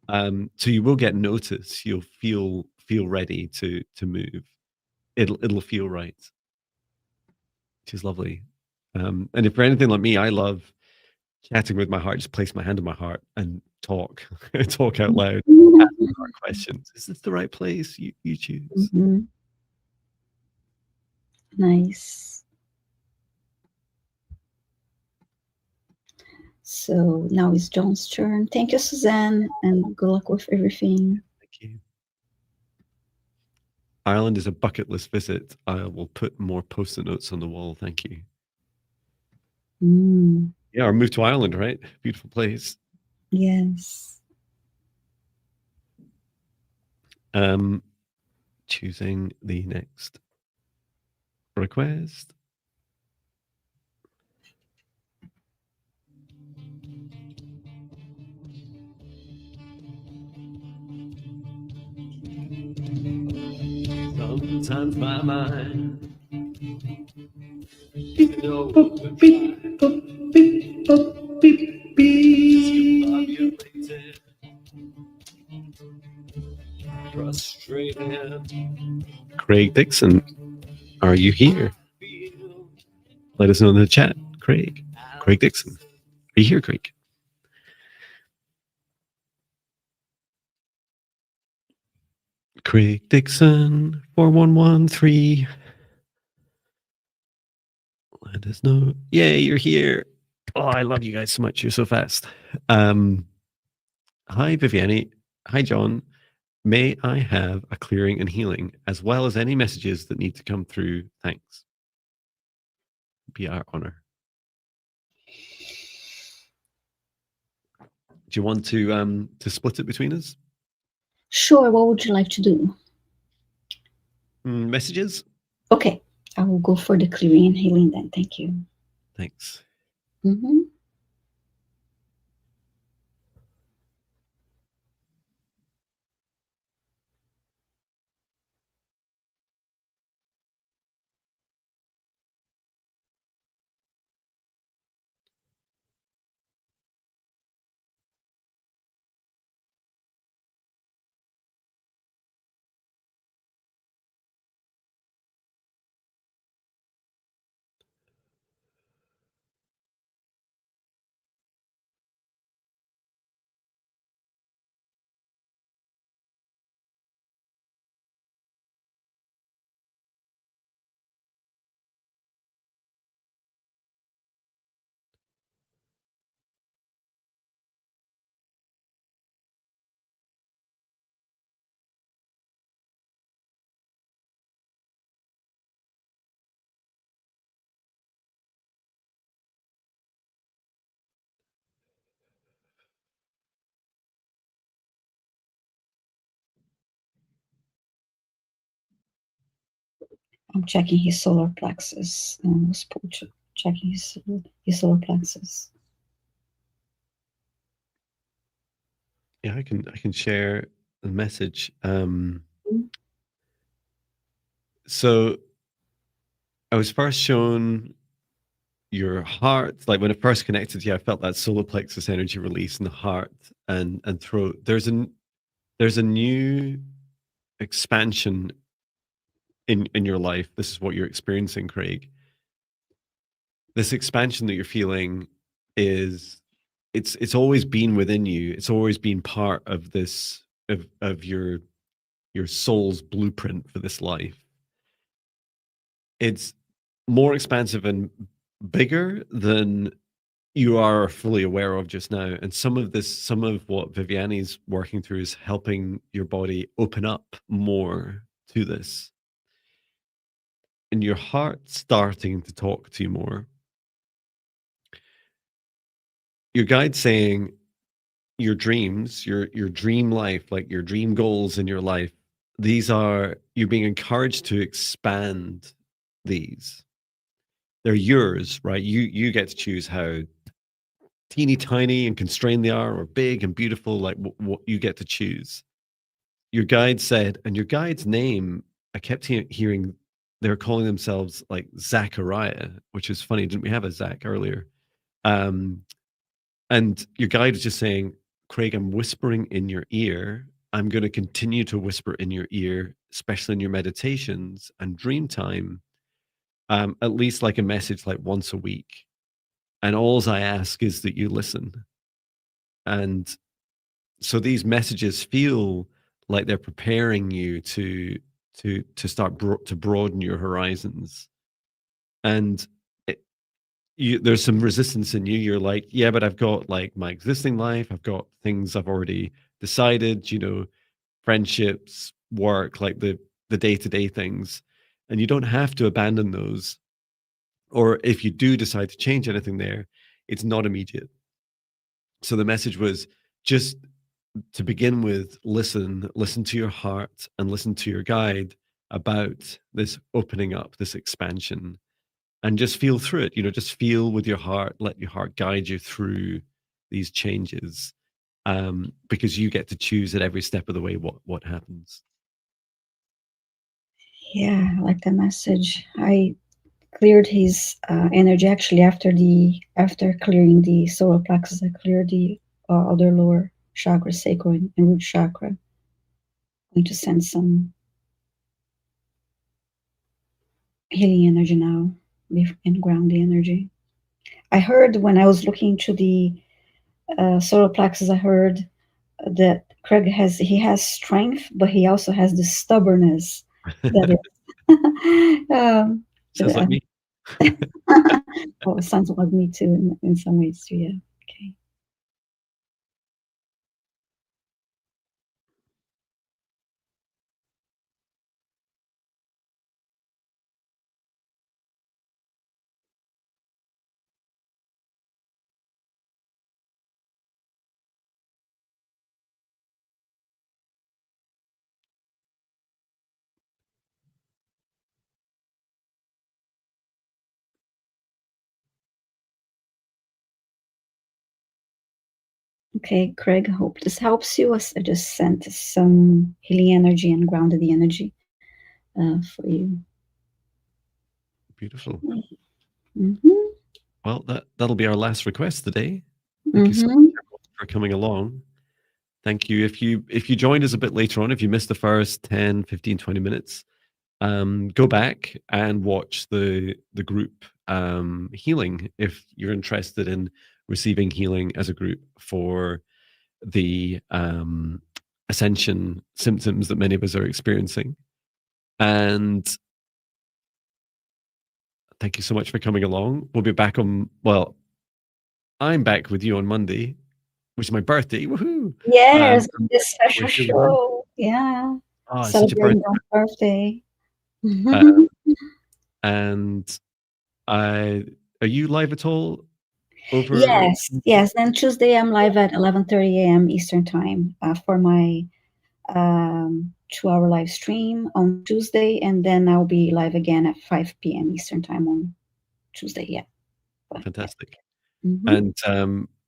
So you will get notice. You'll feel ready to move. It'll feel right, which is lovely. And if you're anything like me, I love chatting with my heart. Just place my hand on my heart and talk, talk out loud, ask the heart questions. Is this the right place? You choose. Mhm. Nice. So now it's John's turn. Thank you, Suzanne, and good luck with everything. Thank you. Ireland is a bucket list visit. I will put more post-it notes on the wall. Thank you. Mm, Yeah, or move to Ireland, right? Beautiful place. yes. Um, choosing the next request. Sometimes my mind, even though Boop, beep, boop, beep, boop, beep, beep. populated, frustrated. Craig Dixon, are you here? Let us know in the chat. Craig Dixon. Are you here, Craig? Craig Dixon, 4113. Let us know. Yay, you're here. Oh, I love you guys so much. You're so fast. Hi, Viviane. Hi, John. May I have a clearing and healing, as well as any messages that need to come through? Thanks. Be our honor. Do you want to split it between us? Sure, what would you like to do? Messages? Okay, I will go for the clearing and healing then. Thank you. Thanks. Mm-hmm. I'm checking his solar plexus. Checking his solar plexus. Yeah, I can share the message. So I was first shown your heart. Like when it first connected to you, I felt that solar plexus energy release in the heart and throat. There's a new expansion in your life. This is what you're experiencing, Craig. This expansion that you're feeling is it's always been within you. It's always been part of this of your soul's blueprint for this life. It's more expansive and bigger than you are fully aware of just now. And some of what Viviane's working through is helping your body open up more to this. And your heart starting to talk to you more. Your guide saying your dreams, your dream life, like your dream goals in your life, these are you're being encouraged to expand these. They're yours, right? You get to choose how teeny tiny and constrained they are, or big and beautiful. Like what you get to choose. Your guide said, and your guide's name, I kept hearing they're calling themselves like Zachariah, which is funny. Didn't we have a Zach earlier? Um, and your guide is just saying, Craig, I'm whispering in your ear. I'm going to continue to whisper in your ear, especially in your meditations and dream time, at least like a message like once a week. And all I ask is that you listen. And so these messages feel like they're preparing you to start to broaden your horizons. And there's some resistance in you. You're like, yeah, but I've got like my existing life. I've got things I've already decided. Friendships, work, like the day to day things, and you don't have to abandon those. Or if you do decide to change anything there, it's not immediate. So the message was just to begin with, listen to your heart and listen to your guide about this opening up, this expansion, and just feel through it. Just feel with your heart, let your heart guide you through these changes, because you get to choose at every step of the way what happens. Yeah, I like that message. I cleared his energy actually after clearing the solar plexus. I cleared the other lower chakra, sacral and root chakra. I'm going to send some healing energy now and ground the energy. I heard when I was looking to the solar plexus, I heard that Craig has strength, but he also has the stubbornness that is. Sounds like me. Oh, it sounds like me too in some ways too. Yeah. Okay. Okay, Craig, hope this helps you. I just sent some healing energy and grounded the energy for you. Beautiful. Mm-hmm. Well, that'll be our last request today. Thank you so much Mm-hmm. everyone for coming along. Thank you. If you joined us a bit later on, if you missed the first 10, 15, 20 minutes, go back and watch the group healing if you're interested in receiving healing as a group for the ascension symptoms that many of us are experiencing. And thank you so much for coming along. We'll be back I'm back with you on Monday, which is my birthday. Woohoo! Yes, I'm this special we're here with you. show. Yeah, Oh, it's such a birthday. celebrating your birthday. Uh, and I are you live at all over? Yes, yes. Then Tuesday I'm live at 11:30 a.m. Eastern time for my 2-hour live stream on Tuesday, and then I'll be live again at 5 p.m. Eastern time on Tuesday. Yeah, but yeah. Fantastic. Hmm. And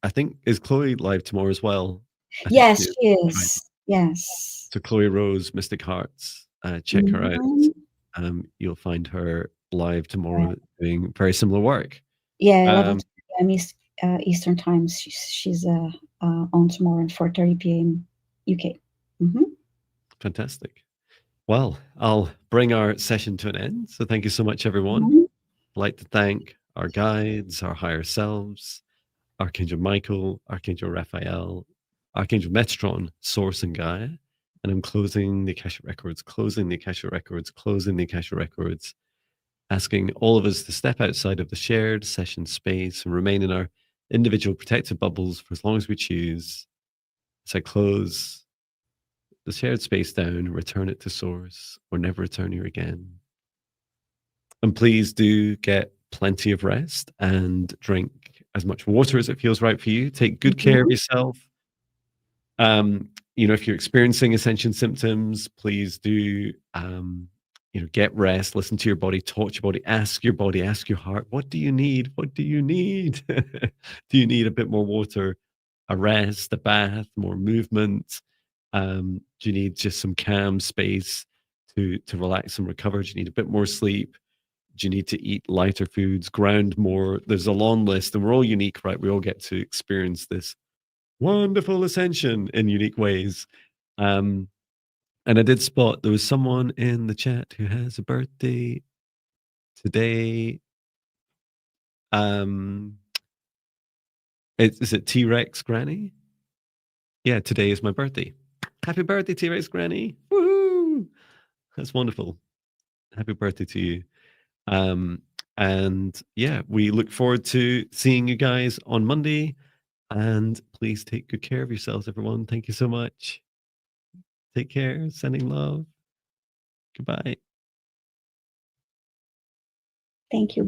I think is Chloe live tomorrow as well? I think she Yes, is. she Right. is. Yes. So Chloe Rose, Mystic Hearts. Check her out. Hmm. You'll find her live tomorrow doing very similar work. Yeah, 11 Um, p.m. Eastern time. She's on tomorrow at 4:30 p.m. UK. Hmm. Fantastic. Well, I'll bring our session to an end. So thank you so much, everyone. Hmm. I'd like to thank our guides, our higher selves, Archangel Michael, Archangel Raphael, Archangel Metatron, Source, and Gaia. And I'm closing the Akashic Records, closing the Akashic Records, closing the Akashic Records, asking all of us to step outside of the shared session space and remain in our individual protected bubbles for as long as we choose. As I close the shared space down, return it to Source, or never return here again. And please do get plenty of rest and drink as much water as it feels right for you. Take good care of yourself. If you're experiencing ascension symptoms, please do, get rest, listen to your body, talk to your body, ask your heart, what do you need? What do you need? Do you need a bit more water, a rest, a bath, more movement? Do you need just some calm space to relax and recover? Do you need a bit more sleep? Do you need to eat lighter foods, ground more? There's a long list, and we're all unique, right? We all get to experience this wonderful ascension in unique ways. Um, and I did spot there was someone in the chat who has a birthday today. Um, is it T Rex Granny? Yeah, today is my birthday. Happy birthday, T Rex Granny! Woohoo! That's wonderful. Happy birthday to you. And yeah, we look forward to seeing you guys on Monday. And please take good care of yourselves, everyone. Thank you so much. Take care. Sending love. Goodbye. Thank you.